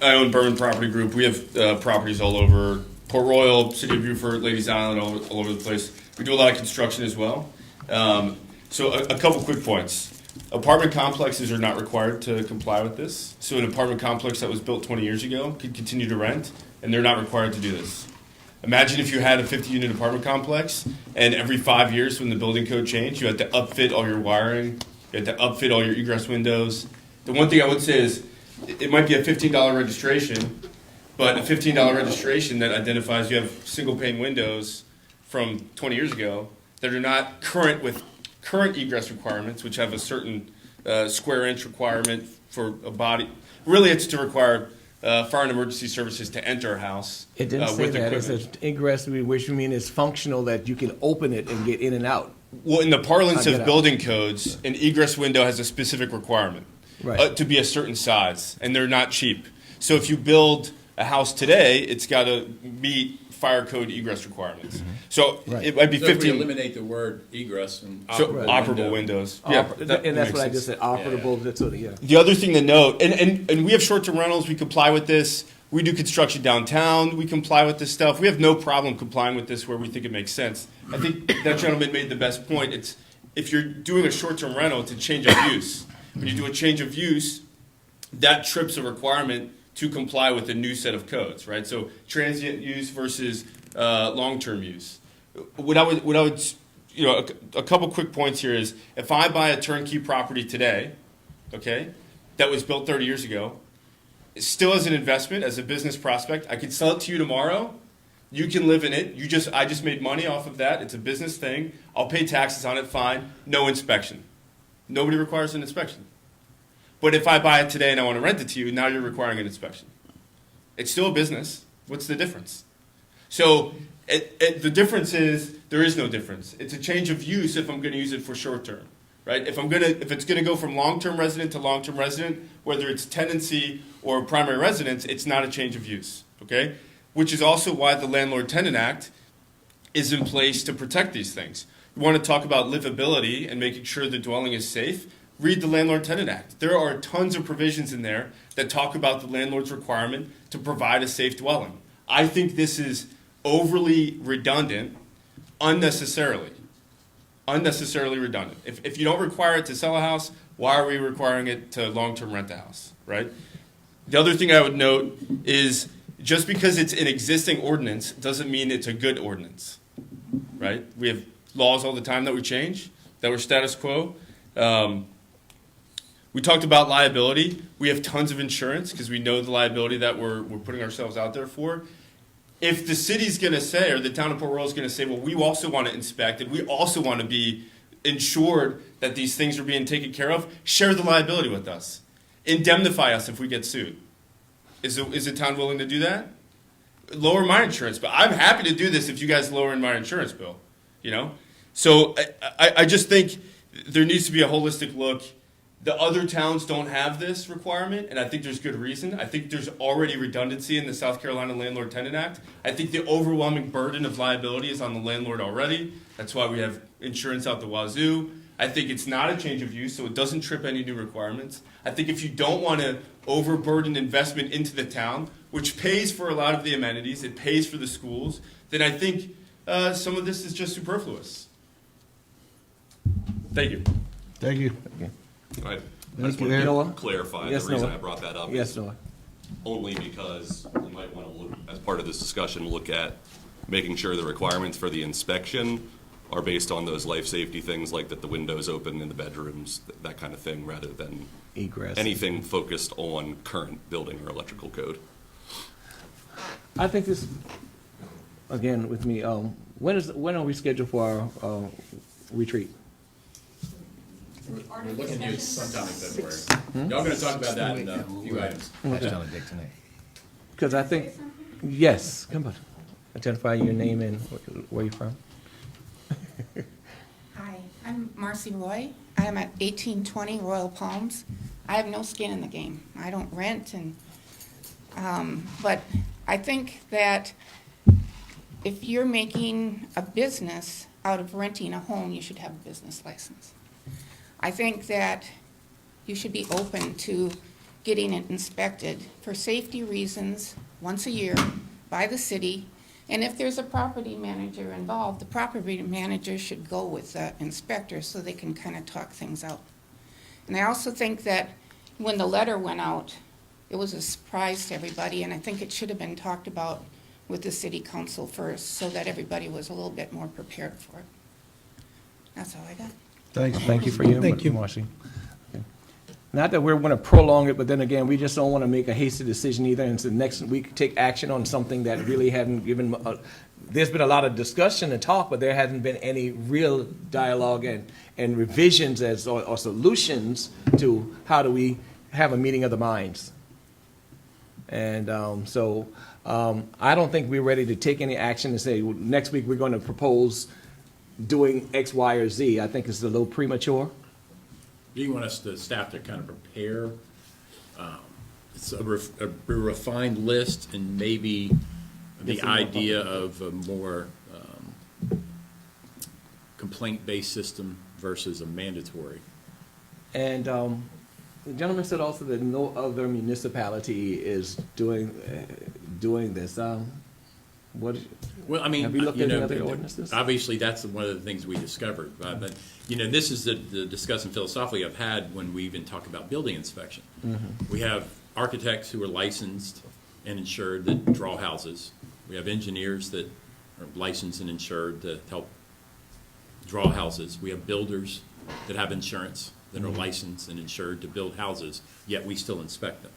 I own Berman Property Group. We have properties all over Port Royal, City of Beaufort, Ladies Island, all over the place. We do a lot of construction as well. So a couple quick points. Apartment complexes are not required to comply with this. So an apartment complex that was built 20 years ago could continue to rent, and they're not required to do this. Imagine if you had a 50-unit apartment complex, and every 5 years when the building code changed, you had to upfit all your wiring, you had to upfit all your egress windows. The one thing I would say is, it might be a $15 registration, but a $15 registration that identifies you have single-pane windows from 20 years ago that are not current with current egress requirements, which have a certain square inch requirement for a body. Really, it's to require fire and emergency services to enter a house. It didn't say with that, it equipment. says ingress, which you mean is functional, that you can open it and get in and out. Well, in the parlance I get of it. building codes, an egress window has a specific requirement Right. to be a certain size, and they're not cheap. So if you build a house today, it's got to meet fire code egress requirements. So Right. it might be So if we 15. eliminate the word egress and So operable operable window. windows. Yeah, And that's makes what I sense. just said, operable, that's what, yeah. The other thing to note, and we have short-term rentals, we comply with this. We do construction downtown, we comply with this stuff. We have no problem complying with this where we think it makes sense. I think that gentleman made the best point. It's, if you're doing a short-term rental, it's a change of use. When you do a change of use, that trips a requirement to comply with a new set of codes, right? So transient use versus long-term use. What I would, you know, a couple quick points here is, if I buy a turnkey property today, okay, that was built 30 years ago, still as an investment, as a business prospect, I could sell it to you tomorrow. You can live in it. I just made money off of that. It's a business thing. I'll pay taxes on it, fine. No inspection. Nobody requires an inspection. But if I buy it today and I want to rent it to you, now you're requiring an inspection. It's still a business. What's the difference? So the difference is there is no difference. It's a change of use if I'm going to use it for short term, right? If it's going to go from long-term resident to long-term resident, whether it's tenancy or primary residence, it's not a change of use, okay? Which is also why the Landlord-Tenant Act is in place to protect these things. You want to talk about livability and making sure the dwelling is safe? Read the Landlord-Tenant Act. There are tons of provisions in there that talk about the landlord's requirement to provide a safe dwelling. I think this is overly redundant, unnecessarily redundant. If you don't require it to sell a house, why are we requiring it to long-term rent a house, right? The other thing I would note is, just because it's an existing ordinance doesn't mean it's a good ordinance, right? We have laws all the time that we change. that we're status quo. We talked about liability. We have tons of insurance because we know the liability that we're putting ourselves out there for. If the city's going to say, or the town of Port Royal is going to say, well, we also want to inspect it, we also want to be ensured that these things are being taken care of, share the liability with us. Indemnify us if we get sued. Is the town willing to do that? Lower my insurance bill. I'm happy to do this if you guys lower my insurance bill. You know? So I just think there needs to be a holistic look. The other towns don't have this requirement, and I think there's good reason. I think there's already redundancy in the South Carolina Landlord-Tenant Act. I think the overwhelming burden of liability is on the landlord already. That's why we have insurance out the wazoo. I think it's not a change of use, so it doesn't trip any new requirements. I think if you don't want to overburden investment into the town, which pays for a lot of the amenities, it pays for the schools, then I think some of this is just superfluous. Thank you. Thank you. I Thank just you, want Aaron. to Noah? clarify, Yes, the reason Noah? I brought that up Yes, is Noah. only because we might want to look, as part of this discussion, look at making sure the requirements for the inspection are based on those life safety things like that the windows open in the bedrooms, that kind of thing, rather than Egress. anything focused on current building or electrical code. I think this, again, with me, when are we scheduled for our retreat? We're looking to do it sometime in February. Y'all gonna talk about that in a few items. Touched on it, Dick, tonight. Because I think, yes, come on, identify your name and where you're from. Hi, I'm Marcy Roy. I'm at 1820 Royal Palms. I have no skin in the game. I don't rent, but I think that if you're making a business out of renting a home, you should have a business license. I think that you should be open to getting it inspected for safety reasons once a year by the city. And if there's a property manager involved, the property manager should go with the inspector so they can kind of talk things out. And I also think that when the letter went out, it was a surprise to everybody, and I think it should have been talked about with the city council first so that everybody was a little bit more prepared for it. That's all I got. Thanks. Thank you for your Thank you. Marcy. Okay. Not that we're going to prolong it, but then again, we just don't want to make a hasty decision either, and so next week take action on something that really hadn't given, there's been a lot of discussion and talk, but there hasn't been any real dialogue and revisions or solutions to how do we have a meeting of the minds. And so I don't think we're ready to take any action and say, next week we're going to propose doing X, Y, or Z. I think it's a little premature. You want us, the staff, to kind of prepare it's a refined list and maybe the idea of a more complaint-based system versus a mandatory. And the gentleman said also that no other municipality is doing this. What? Well, I mean, Have you looked you at know, any other ordinances? obviously, that's one of the things we discovered. But, you know, this is the discussion philosophically I've had when we even talk about building inspection. Mm-hmm. We have architects who are licensed and insured that draw houses. We have engineers that are licensed and insured to help draw houses. We have builders that have insurance that are licensed and insured to build houses, yet we still inspect them.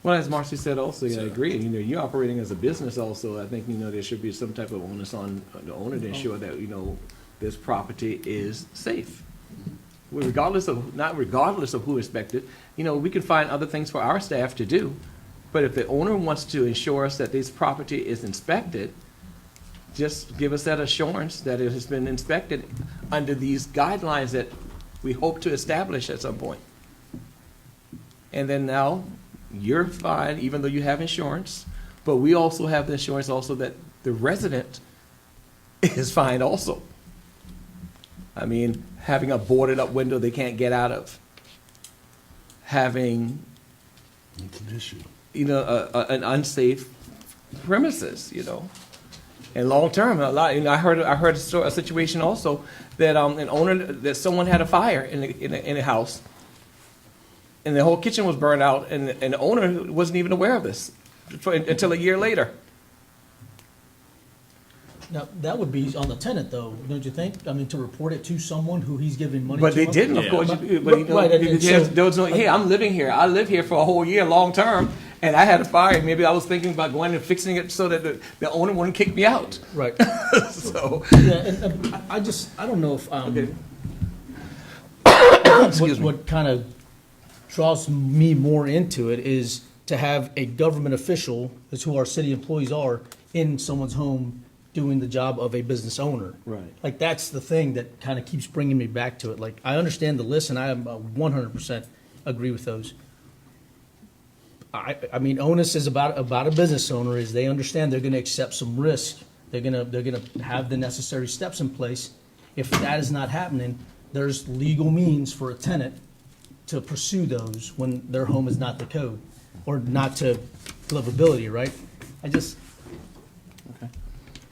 Well, as Marcy said also, I So- agree. You know, you're operating as a business also. I think, you know, there should be some type of onus on the owner to ensure that, you know, this property is safe. Well, not regardless of who inspected, you know, we can find other things for our staff to do. But if the owner wants to ensure us that this property is inspected, just give us that assurance that it has been inspected under these guidelines that we hope to establish at some point. And then now, you're fine, even though you have insurance, but we also have the insurance also that the resident is fine also. I mean, having a boarded up window they can't get out of. Having, It's an issue. you know, an unsafe premises, you know. And long term, a lot. You know, I heard a situation also that someone had a fire in a house, and the whole kitchen was burned out, and the owner wasn't even aware of this until a year later. Now, that would be on the tenant, though, don't you think? I mean, to report it to someone who he's giving money to. But they didn't, of Yeah. course. But you know, Right, and so- there was no, hey, I'm living here. I live here for a whole year, long term, and I had a fire. Maybe I was thinking about going and fixing it so that the owner wouldn't kick me out. Right. So, Yeah, and I don't know if, okay. what, what kind of draws me more into it is to have a government official, that's who our city employees are, in someone's home doing the job of a business owner. Right. Like, that's the thing that kind of keeps bringing me back to it. Like, I understand the list, and I am 100% agree with those. I mean, onus is about a business owner, is they understand they're gonna accept some risk. They're gonna have the necessary steps in place. If that is not happening, there's legal means for a tenant to pursue those when their home is not the code, or not to livability, right?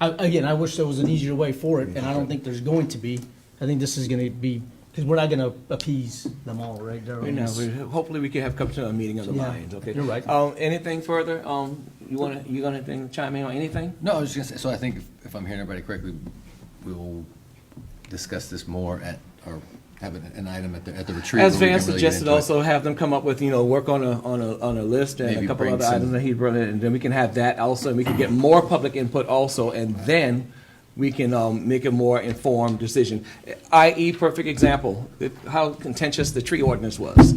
Again, I wish there was an easier way for it, and I don't think there's going to be. I think this is gonna be, because we're not gonna appease them all, right? You know, hopefully we can have come to a meeting of the Yeah, minds, okay? you're right. Anything further? You gonna anything chime in on anything? No, I was just gonna say, so I think if I'm hearing everybody correctly, we'll discuss this more at, or have an item at the retreat. As where we Vance can really get suggested, into it. also have them come up with, work on a list and Maybe a couple bring other some- items that he brought in, and then we can have that also, and we can get more public input also, and then we can make a more informed decision. I.e., perfect example, how contentious the tree ordinance was.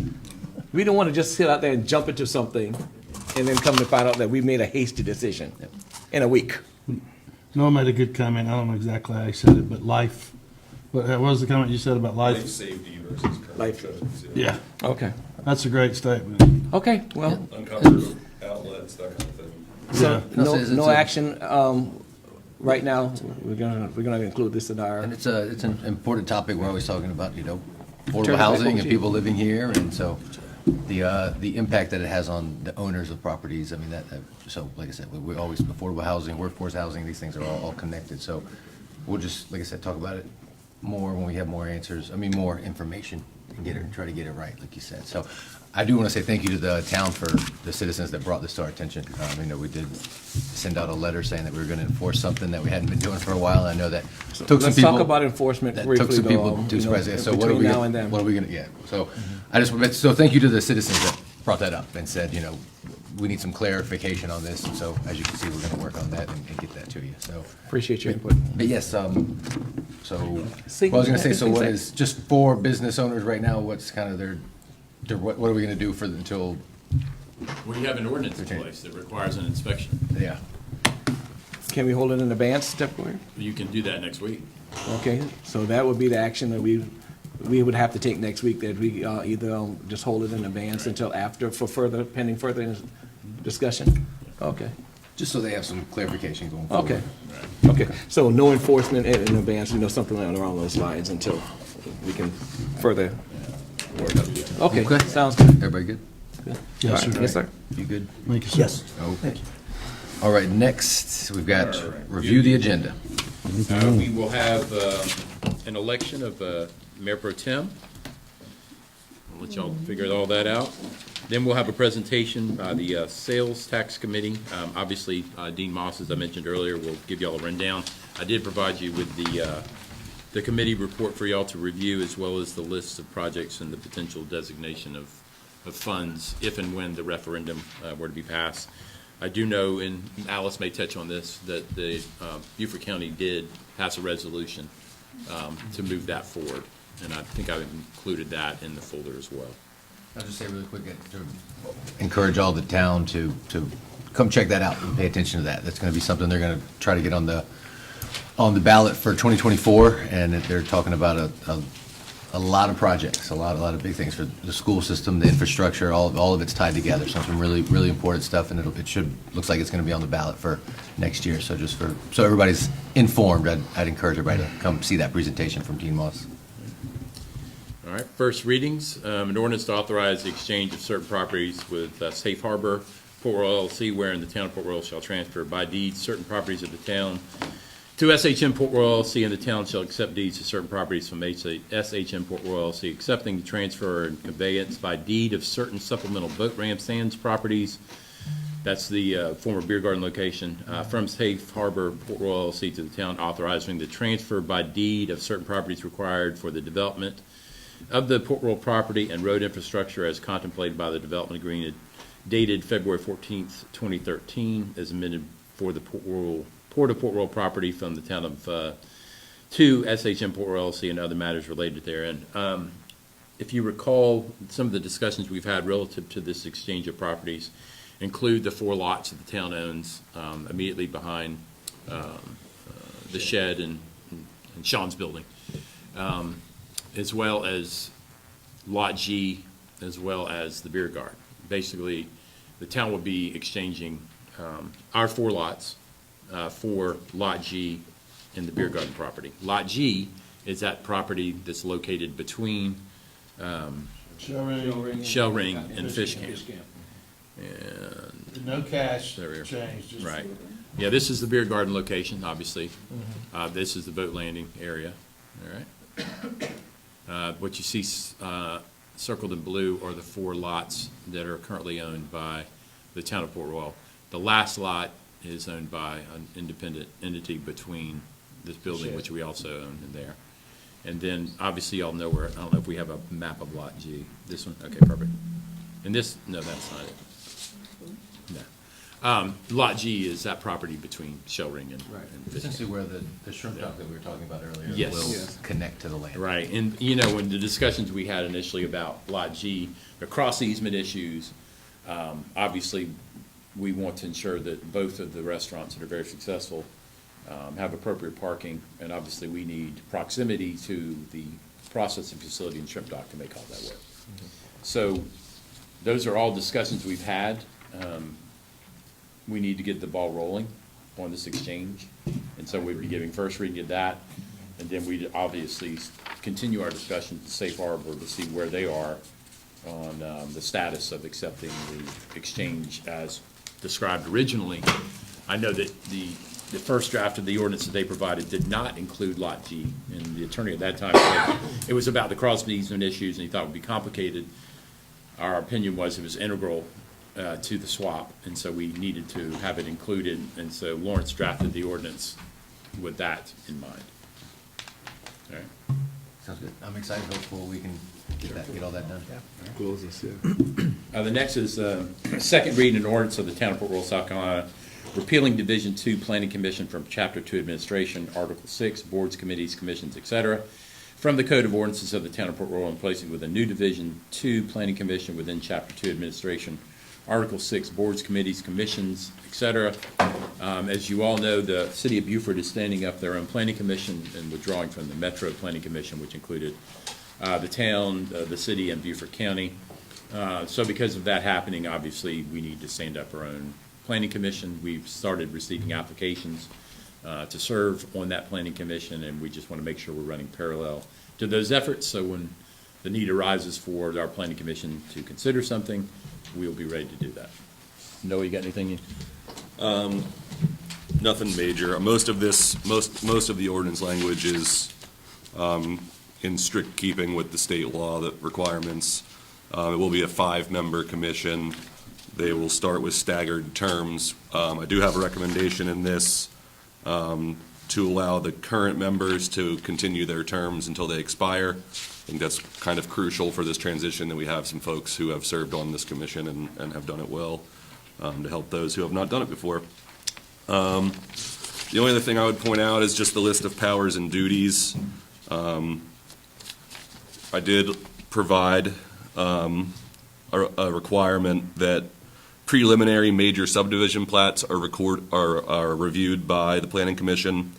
We don't want to just sit out there and jump into something and then come to find out that we made a hasty decision in a week. Noah made a good comment. I don't know exactly how he said it, but life. What was the comment you said about life? safety versus current Life. trends, Yeah, Okay. that's a great statement. Okay, well, Uncovered outlets, that kind of thing. so No, no, it's no a- action right now. We're gonna include this in our. And it's an important topic. We're always talking about, Turn affordable it back housing over and to people you. living here, and so the impact that it has on the owners of properties, I mean, so like I said, we always, affordable housing, workforce housing, these things are all connected. So we'll just, like I said, talk about it more when we have more answers, more information, and try to get it right, like you said. So I do want to say thank you to the town for the citizens that brought this to our attention. We did send out a letter saying that we were going to enforce something that we hadn't been doing for a while. I know that took some Let's people. talk about enforcement That briefly. took some people though, to surprise it. So what are between we now gonna, and then? what are we gonna, yeah. So so thank you to the citizens that brought that up and said, we need some clarification on this. And so as you can see, we're gonna work on that and get that to you, so. Appreciate your input. But yes, so, See, what I was gonna say, so what things is, just for business owners right now, what's kind of what are we gonna do until, We have an ordinance in Okay. place that requires an inspection. yeah. Can we hold it in advance, temporary? You can do that next week. Okay, so that would be the action that we would have to take next week, that we either just hold it in advance until after for pending further discussion? Okay, Just so they have some clarification going forward. okay, okay. So no enforcement in advance, something around those lines until we can further work up. Okay, Okay. sounds good. Everybody good? Yes, All right, sir. Yes, sir. You good? Thank you, sir. Yes. Okay. All right, next, we've got review the agenda. We will have an election of Mayor Pro Tem. I'll let y'all figure all that out. Then we'll have a presentation by the Sales Tax Committee. Obviously, Dean Moss, as I mentioned earlier, will give y'all a rundown. I did provide you with the committee report for y'all to review, as well as the list of projects and the potential designation of funds if and when the referendum were to be passed. I do know, and Alice may touch on this, that the Beaufort County did pass a resolution to move that forward, and I think I've included that in the folder as well. I'll just say really quick, to encourage all the town to come check that out and pay attention to that. That's gonna be something they're gonna try to get on the ballot for 2024, and they're talking about a lot of projects, a lot of big things for the school system, the infrastructure, all of it's tied together. So some really, really important stuff, and looks like it's gonna be on the ballot for next year. So so everybody's informed, I'd encourage everybody to come see that presentation from Dean Moss. All right, first readings, an ordinance to authorize the exchange of certain properties with Safe Harbor Port Royal LLC, wherein the town of Port Royal shall transfer by deed certain properties of the town to SHM Port Royal LLC, and the town shall accept deeds to certain properties from SHM Port Royal LLC, accepting the transfer and conveyance by deed of certain supplemental boat ramp stands properties That's the former beer garden location. From Safe Harbor Port Royal LLC to the town authorizing the transfer by deed of certain properties required for the development of the Port Royal property and road infrastructure as contemplated by the development agreement dated February 14th, 2013, as amended for the Port of Port Royal property from the town of to SHM Port Royal LLC and other matters related therein. If you recall, some of the discussions we've had relative to this exchange of properties include the 4 lots that the town owns immediately behind the shed and Sean's building, as well as Lot G, as well as the beer garden. Basically, the town would be exchanging our 4 lots for Lot G and the beer garden property. Lot G is that property that's located between Shell Ring and Fish Camp. And No cash There we are. change. Just right. Yeah, this is the beer garden location, obviously. This is the boat landing area, all right? What you see circled in blue are the 4 lots that are currently owned by the town of Port Royal. The last lot is owned by an independent entity between this building, which we also own in there. And then, obviously, y'all know where, I don't know if we have a map of Lot G. This one? Okay, perfect. And this, no, that's not it. No. Lot G is that property between Shell Ring and Fish Camp. Essentially where the shrimp dock that we were talking about earlier Yes. will Yes. connect to the land. Right, and you know, in the discussions we had initially about Lot G, the cross easement issues, obviously, we want to ensure that both of the restaurants that are very successful have appropriate parking, and obviously, we need proximity to the processing facility and shrimp dock to make all that work. So, those are all discussions we've had. We need to get the ball rolling on this exchange, and so we'd be giving first reading of that, and then we'd obviously continue our discussion with Safe Harbor to see where they are on the status of accepting the exchange as described originally. I know that the first draft of the ordinance that they provided did not include Lot G, and the attorney at that time said it was about the cross easement issues, and he thought it would be complicated. Our opinion was it was integral to the swap, and so we needed to have it included, and so Lawrence drafted the ordinance with that in mind. All right. Sounds good. I'm excited, hopeful we can get all that done. Close this, yeah. The next is second reading an ordinance of the town of Port Royal, South Carolina, repealing Division 2 Planning Commission from Chapter 2 Administration, Article 6, Boards, Committees, Commissions, etc., from the Code of Ordinances of the town of Port Royal and placing with a new Division 2 Planning Commission within Chapter 2 Administration, Article 6, Boards, Committees, Commissions, etc. As you all know, the city of Beaufort is standing up their own planning commission and withdrawing from the Metro Planning Commission, which included the town, the city, and Beaufort County. So because of that happening, obviously, we need to stand up our own planning commission. We've started receiving applications to serve on that planning commission, and we just want to make sure we're running parallel to those efforts. So when the need arises for our planning commission to consider something, we'll be ready to do that. Noah, you got anything? Nothing major. Most of the ordinance language is in strict keeping with the state law that requirements. It will be a 5-member commission. They will start with staggered terms. I do have a recommendation in this to allow the current members to continue their terms until they expire. I think that's kind of crucial for this transition, that we have some folks who have served on this commission and have done it well, to help those who have not done it before. The only other thing I would point out is just the list of powers and duties. I did provide a requirement that preliminary major subdivision plats are reviewed by the Planning Commission.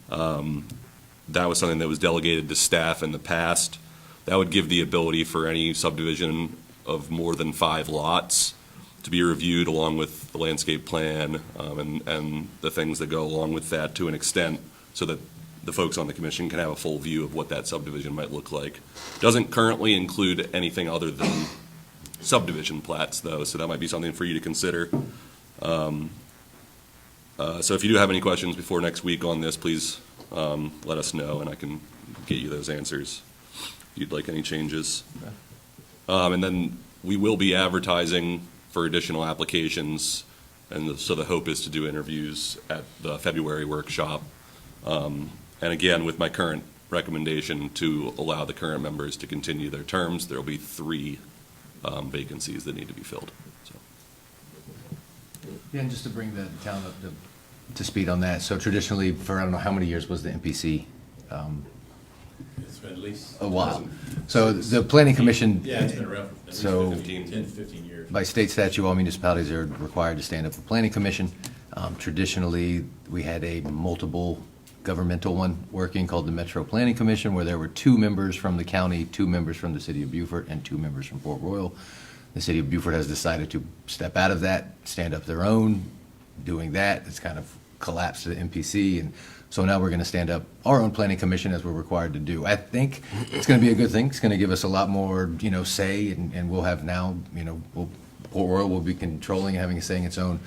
That was something that was delegated to staff in the past. That would give the ability for any subdivision of more than 5 lots to be reviewed along with the landscape plan and the things that go along with that to an extent, so that the folks on the commission can have a full view of what that subdivision might look like. Doesn't currently include anything other than subdivision plats, though, so that might be something for you to consider. So if you do have any questions before next week on this, please let us know, and I can get you those answers if you'd like any changes. And then we will be advertising for additional applications so the hope is to do interviews at the February workshop. And again, with my current recommendation to allow the current members to continue their terms, there will be 3 vacancies that need to be filled. So. Yeah, and just to bring the town up to speed on that, so traditionally, for I don't know how many years was the MPC? It's been at least. A while. So the planning commission. Yeah, it's been around for at So- least 10, 15 years. By state statute, all municipalities are required to stand up a planning commission. Traditionally, we had a multiple governmental one working called the Metro Planning Commission, where there were 2 members from the county, 2 members from the city of Beaufort, and 2 members from Port Royal. The city of Beaufort has decided to step out of that, stand up their own. Doing that, it's kind of collapsed to the MPC, and so now we're going to stand up our own planning commission as we're required to do. I think it's going to be a good thing. It's going to give us a lot more, say, and we'll have now, Port Royal will be controlling, having a say in its own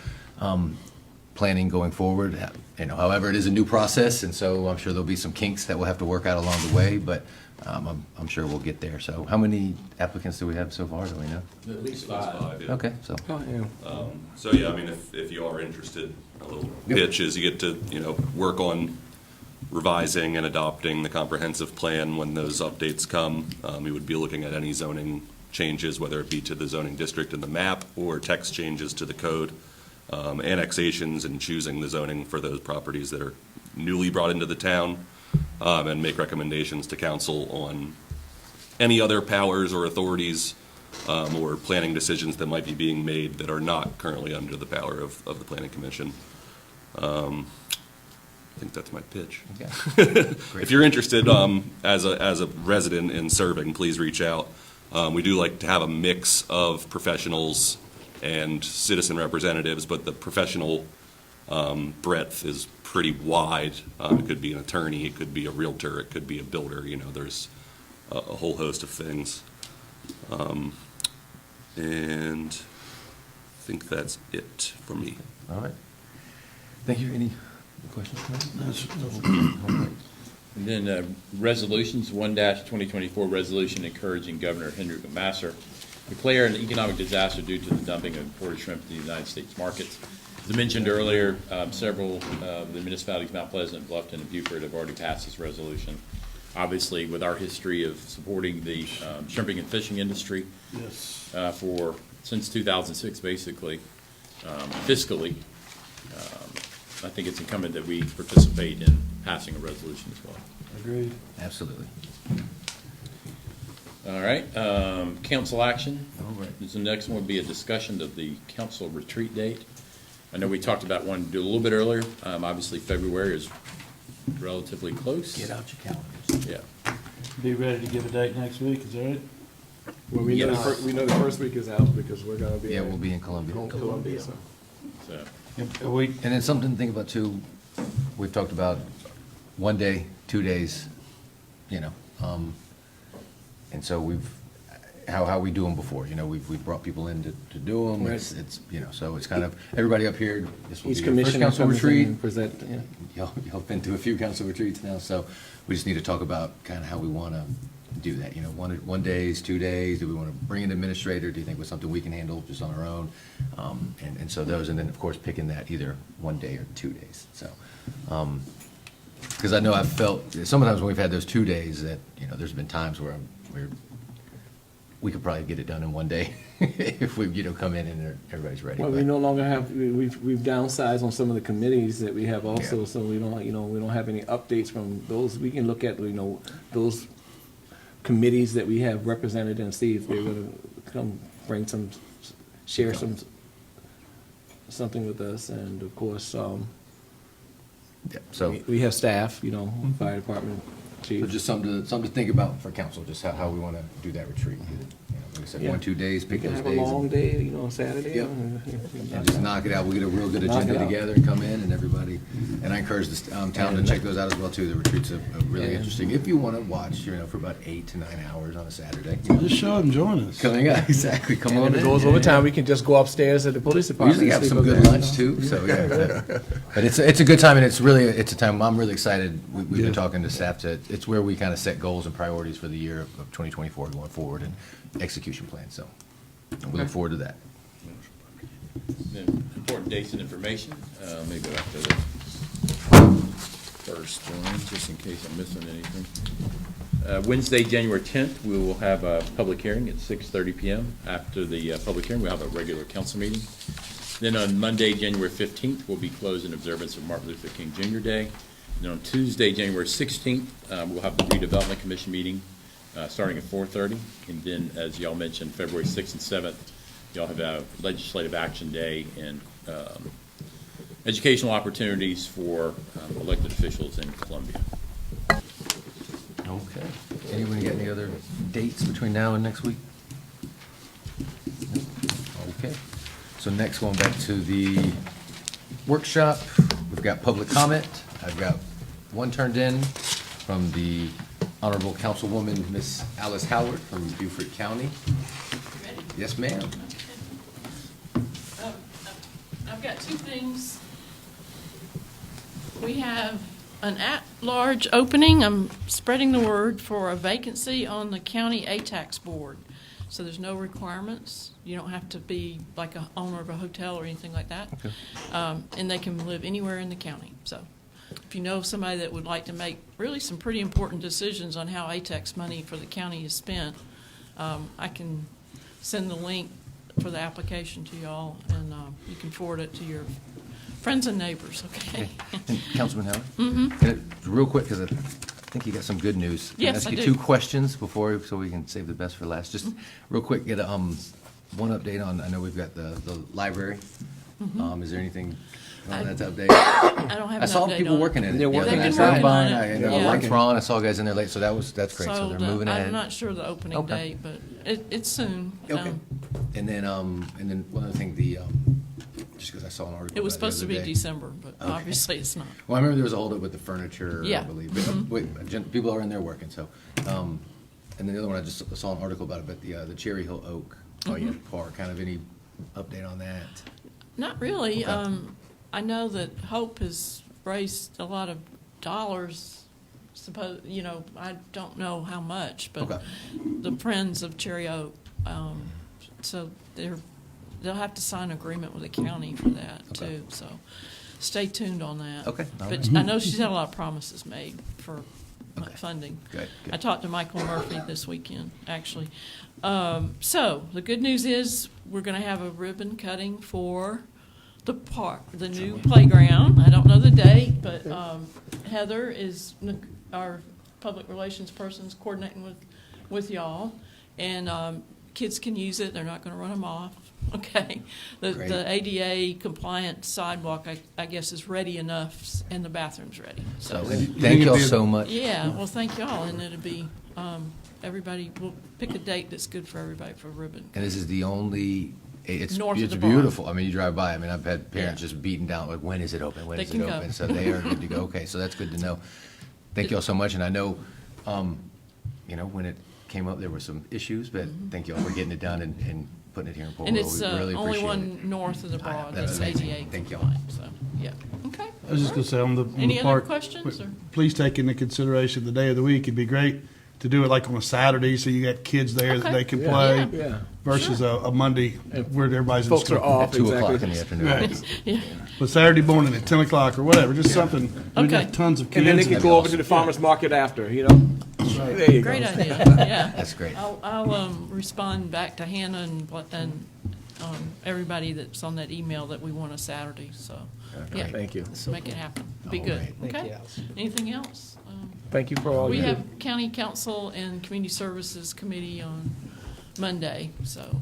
planning going forward. However, it is a new process, and so I'm sure there'll be some kinks that we'll have to work out along the way, but I'm sure we'll get there. So how many applicants do we have so far, do we know? At least That's 5. 5, yeah. Okay, so, Oh, yeah. So, yeah, I mean, if you are interested, a little pitch is you get to, work on revising and adopting the comprehensive plan when those updates come. We would be looking at any zoning changes, whether it be to the zoning district in the map or text changes to the code, annexations and choosing the zoning for those properties that are newly brought into the town, and make recommendations to council on any other powers or authorities or planning decisions that might be being made that are not currently under the power of the planning commission. I think that's my pitch. okay. If you're interested, as a resident in serving, please reach out. We do like to have a mix of professionals and citizen representatives, but the professional breadth is pretty wide. It could be an attorney, it could be a realtor, it could be a builder, there's a whole host of things. And I think that's it for me. All right. Thank you. Any questions? And then resolutions, 1-2024 resolution encouraging Governor Henry McMaster to declare an economic disaster due to the dumping of imported shrimp in the United States markets. As I mentioned earlier, several of the municipalities, Mount Pleasant, Bluffton, and Beaufort, have already passed this resolution. Obviously, with our history of supporting the shrimping and fishing industry Yes. since 2006, basically, fiscally, I think it's incumbent that we participate in passing a resolution as well. Agreed. Absolutely. All right, council action. All right. The next one would be a discussion of the council retreat date. I know we talked about wanting to do a little bit earlier. Obviously, February is relatively close. Get out your calendars. Yeah. Be ready to give a date next week, is that right? Well, we know, Yes. we know the first week is out because we're gonna be. Yeah, we'll be in Columbia. Columbia, so. So, A week. And then something to think about too, we've talked about 1 day, 2 days, and so how we do them before, we've brought people in to do them. Right. It's, so it's kind of, everybody up here, this will be Each your first commissioner council comes in retreat. and present, yeah. Y'all have been to a few council retreats now, so we just need to talk about kind of how we want to do that, 1 days, 2 days, do we want to bring an administrator, do you think it was something we can handle just on our own? And so those, and then of course picking that either 1 day or 2 days, so. Because I know I've felt, sometimes when we've had those 2 days that, there's been times where we could probably get it done in 1 day if we, come in and everybody's ready. Well, we but- no longer have, we've downsized on some of the committees that we have also, Yeah. so we don't, we don't have any updates from those. We can look at, those committees that we have represented and see if they're gonna come bring share something with us. And of course, Yeah, so. we have staff, fire department So chief. just something to think about for council, just how we want to do that retreat. Like I said, Yeah. 1, 2 days, We pick can those have a days. long day, Saturday. Yep. And just knock it out. We'll get a real good Knock agenda it out. together and come in and everybody. And I encourage the town to check those out as well too. The retreats are really And- interesting. If you want to watch, for about 8 to 9 hours on a Saturday. Just show up and join us. Coming out, exactly. Come And on if it in. goes overtime, we can just go upstairs at the police We department. usually and have sleep some up good there, lunch too, so yeah. But it's a good time, and it's a time, I'm really excited. We've been talking to staff it's where we kind of set goals and priorities for the year of 2024 going forward and execution plan, so we look forward to that. then important dates and information. Let me go back to the first one, just in case I'm missing anything. Wednesday, January 10th, we will have a public hearing at 6:30 PM. After the public hearing, we'll have a regular council meeting. Then on Monday, January 15th, we'll be closed in observance of Martin Luther King Jr. Day. And on Tuesday, January 16th, we'll have the redevelopment commission meeting starting at 4:30. And then, as y'all mentioned, February 6th and 7th, y'all have a legislative action day and educational opportunities for elected officials in Columbia. Okay. Anyone got any other dates between now and next week? No? Okay. So next, going back to the workshop, we've got public comment. I've got one turned in from the Honorable Councilwoman, Miss Alice Howard from Beaufort County. Ready? Yes, ma'am. I've got two things. We have an at-large opening. I'm spreading the word for a vacancy on the county ATAX board. So there's no requirements. You don't have to be like a owner of a hotel or anything like that. Okay. And they can live anywhere in the county. So if you know somebody that would like to make really some pretty important decisions on how ATAX money for the county is spent, I can send the link for the application to y'all, and you can forward it to your friends and neighbors, okay? And Councilman Howard? Mm-hmm. Real quick, because I think you got some good news. Can Yes, I ask I you do. 2 questions before, so we can save the best for last? Just real quick, get a, one update on, I know we've got the library. Is there anything on that to update? I don't have I an saw update people on it. working in it. They're the working other They've day. been working on it. I know Yeah. lights were on, I saw guys in there late, so that's great, so they're moving ahead. I'm not sure the opening Okay. date, but it's soon. Okay. And then one other thing, just because I saw an article. It was about it the supposed to other be day. December, but Okay. obviously it's not. Well, I remember there was a holdup with the furniture, I Yeah. believe. But, wait, people are in there working, so. And then the other one, I just saw an article about it, but the Cherry Hill Oak Park, kind of any update on that? Not really. Okay. I know that Hope has raised a lot of dollars. I don't know how much, but Okay. the Friends of Cherry Oak, so they'll have to sign an agreement with the county for that Okay. too. So stay tuned on that. Okay. All But right. I know she's had a lot of promises made for Okay. funding. Good, good. I talked to Michael Murphy this weekend, actually. So the good news is we're going to have a ribbon cutting for the park, the new playground. I don't know the date, but Heather is our public relations person, is coordinating with y'all, and kids can use it. They're not going to run them off. Okay, Great. the ADA compliant sidewalk, I guess, is ready enough, and the bathroom's ready. So, So. thank y'all so much. Yeah, well, thank y'all, and it'll be, everybody, we'll pick a date that's good for everybody for ribbon. And this is the only, it's North of the barn. beautiful. I mean, you drive by, I mean, I've had parents Yeah. just beating down, like, when is it open? When They is it can go. open? So they are good to go. Okay, so that's good to know. Thank y'all so much, and I know, when it came up, there were some issues, but thank y'all for getting it done and putting it here in Port And Royal. it's We really only appreciate it. one north of the broad, That's that's amazing. ADA Thank y'all. compliant, so, yeah, okay. I was just gonna say, on the Any other park. questions, or? Please take into consideration the day of the week. It'd be great to do it like on a Saturday, so you got kids there that Okay. they can Yeah. play. Yeah. Versus a Monday where everybody's in Folks are school. off. At 2 o'clock Exactly. in the afternoon. Right. Yeah, But Saturday morning at 10 o'clock or whatever, just something. We Okay. got tons of And kids. then they That'd can be go over awesome. to the farmer's market after, you know? There you go. great idea, yeah. That's great. I'll respond back to Hannah and everybody that's on that email that we want a Saturday, so, yeah. Thank you. Make it happen. Be All good, right. Thank you, okay? Allison. Anything else? Thank you for all We you do. have county council and community services committee on Monday, so.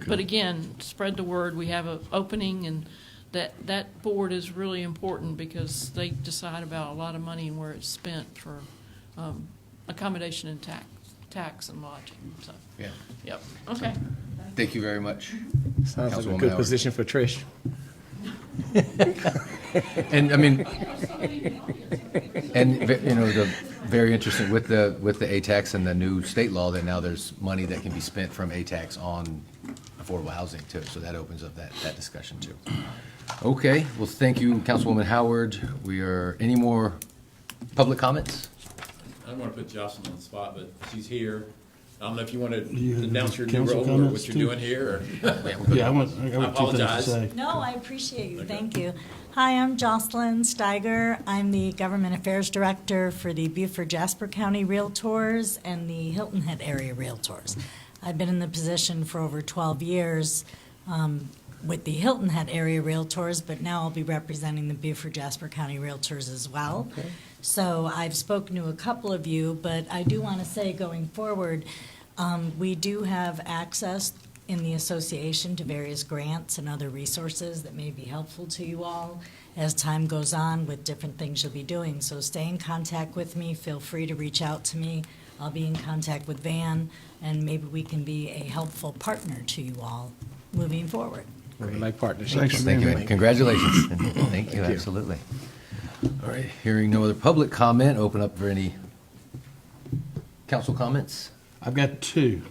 But again, spread the word. We have an opening, and that board is really important because they decide about a lot of money and where it's spent for accommodation and tax and lodging, so, Yeah. yep, okay. Thank you very much. Sounds like a Councilwoman good Howard. position for Trish. And I mean, very interesting with the ATAX and the new state law that now there's money that can be spent from ATAX on affordable housing too. So that opens up that discussion too. Okay, well, thank you, Councilwoman Howard. Any more public comments? I don't want to put Jocelyn on the spot, but she's here. I don't know if you want to You- announce your new council role or comments what you're too? doing here, or? Yeah, I got two things to apologize. say. No, I appreciate you. Thank you. Hi, I'm Jocelyn Steiger. I'm the Government Affairs Director for the Beaufort Jasper County Realtors and the Hilton Head Area Realtors. I've been in the position for over 12 years with the Hilton Head Area Realtors, but now I'll be representing the Beaufort Jasper County Realtors as well. So I've spoken to a couple of you, but I do want to say going forward, we do have access in the association to various grants and other resources that may be helpful to you all as time goes on with different things you'll be doing. So stay in contact with me. Feel free to reach out to me. I'll be in contact with Van, and maybe we can be a helpful partner to you all moving forward. We like partnerships. Thanks for Thank being you, here. and congratulations. Thank you, absolutely. All right, hearing no other public comment, open up for any council comments. I've got two,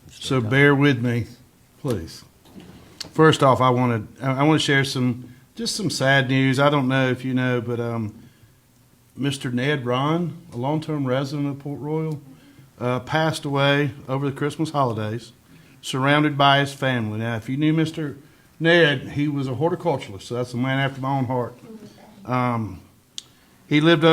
so bear with me, please. First off, I want to share some sad news. I don't know if you know, but Mr. Ned Ron, a long-term resident of Port Royal, passed away over the Christmas holidays, surrounded by his family. Now, if you knew Mr. Ned, he was a horticulturalist, so that's a man after my own heart. He lived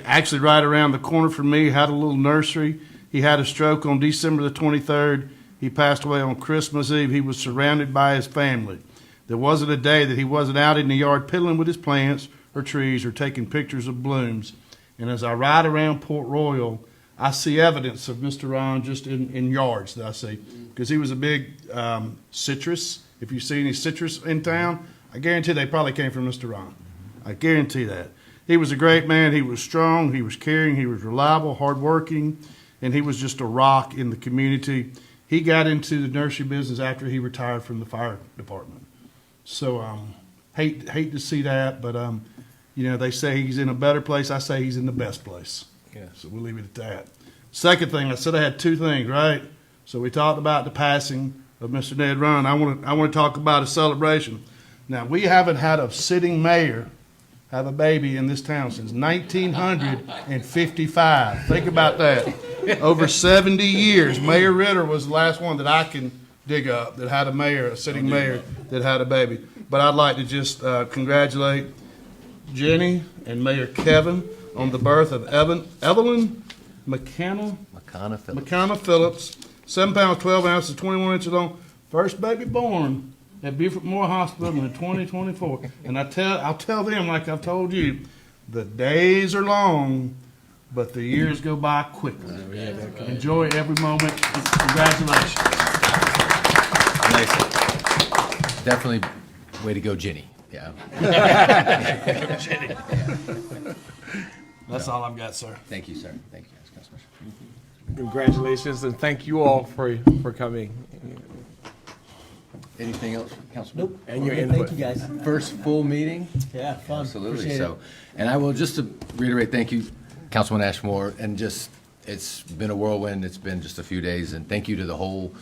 actually right around the corner from me, had a little nursery. He had a stroke on December the 23rd. He passed away on Christmas Eve. He was surrounded by his family. There wasn't a day that he wasn't out in the yard piddling with his plants or trees or taking pictures of blooms. And as I ride around Port Royal, I see evidence of Mr. Ron just in yards that I see. Because he was a big citrus. If you see any citrus in town, I guarantee they probably came from Mr. Ron. I guarantee that. He was a great man. He was strong. He was caring. He was reliable, hardworking. And he was just a rock in the community. He got into the nursery business after he retired from the fire department. So hate to see that, but they say he's in a better place. I say he's in the best place. Yeah. So we'll leave it at that. Second thing, I said I had two things, right? So we talked about the passing of Mr. Ned Ron. I want to talk about a celebration. Now, we haven't had a sitting mayor have a baby in this town since 1955. Think about that. Over 70 years. Mayor Ritter was the last one that I can dig up that had a sitting mayor that had a baby. But I'd like to just congratulate Jenny and Mayor Kevin on the birth of Evelyn McCannell Phillips, 7 pounds, 12 ounces, 21 inches long, first baby born at Beaufort Memorial Hospital in 2024. And I'll tell them, like I've told you, the days are long, but the years go by quickly. Enjoy every moment. Congratulations. Nice. Definitely, way to go, Jenny. Yeah. That's all I've got, sir. Thank you, sir. Thank you, Councilman. Congratulations, and thank you all for coming. Anything else, Councilman? Nope. And your Okay, input. Thank you, guys. First full meeting? Yeah, fun. Absolutely. Appreciate So, it. and I will just to reiterate, thank you, Councilman Ashmore, and just it's been a whirlwind. It's been just a few days, and thank you to the whole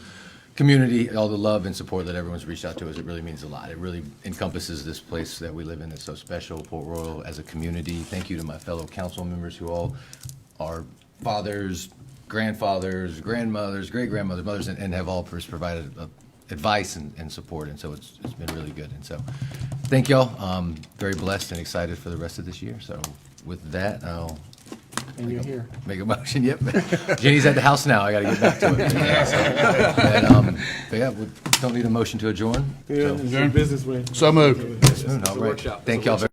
community, all the love and support that everyone's reached out to us. It really means a lot. It really encompasses this place that we live in that's so special, Port Royal, as a community. Thank you to my fellow council members who all are fathers, grandfathers, grandmothers, great-grandmothers, mothers, and have all provided advice and support, and so it's been really good. And so thank y'all. Very blessed and excited for the rest of this year. So with that, I'll And you're here. make a motion. Yep. Jenny's at the house now. I got to get back to it. But yeah, we don't need a motion to adjourn. So, Business way. So moved. all right. Thank y'all very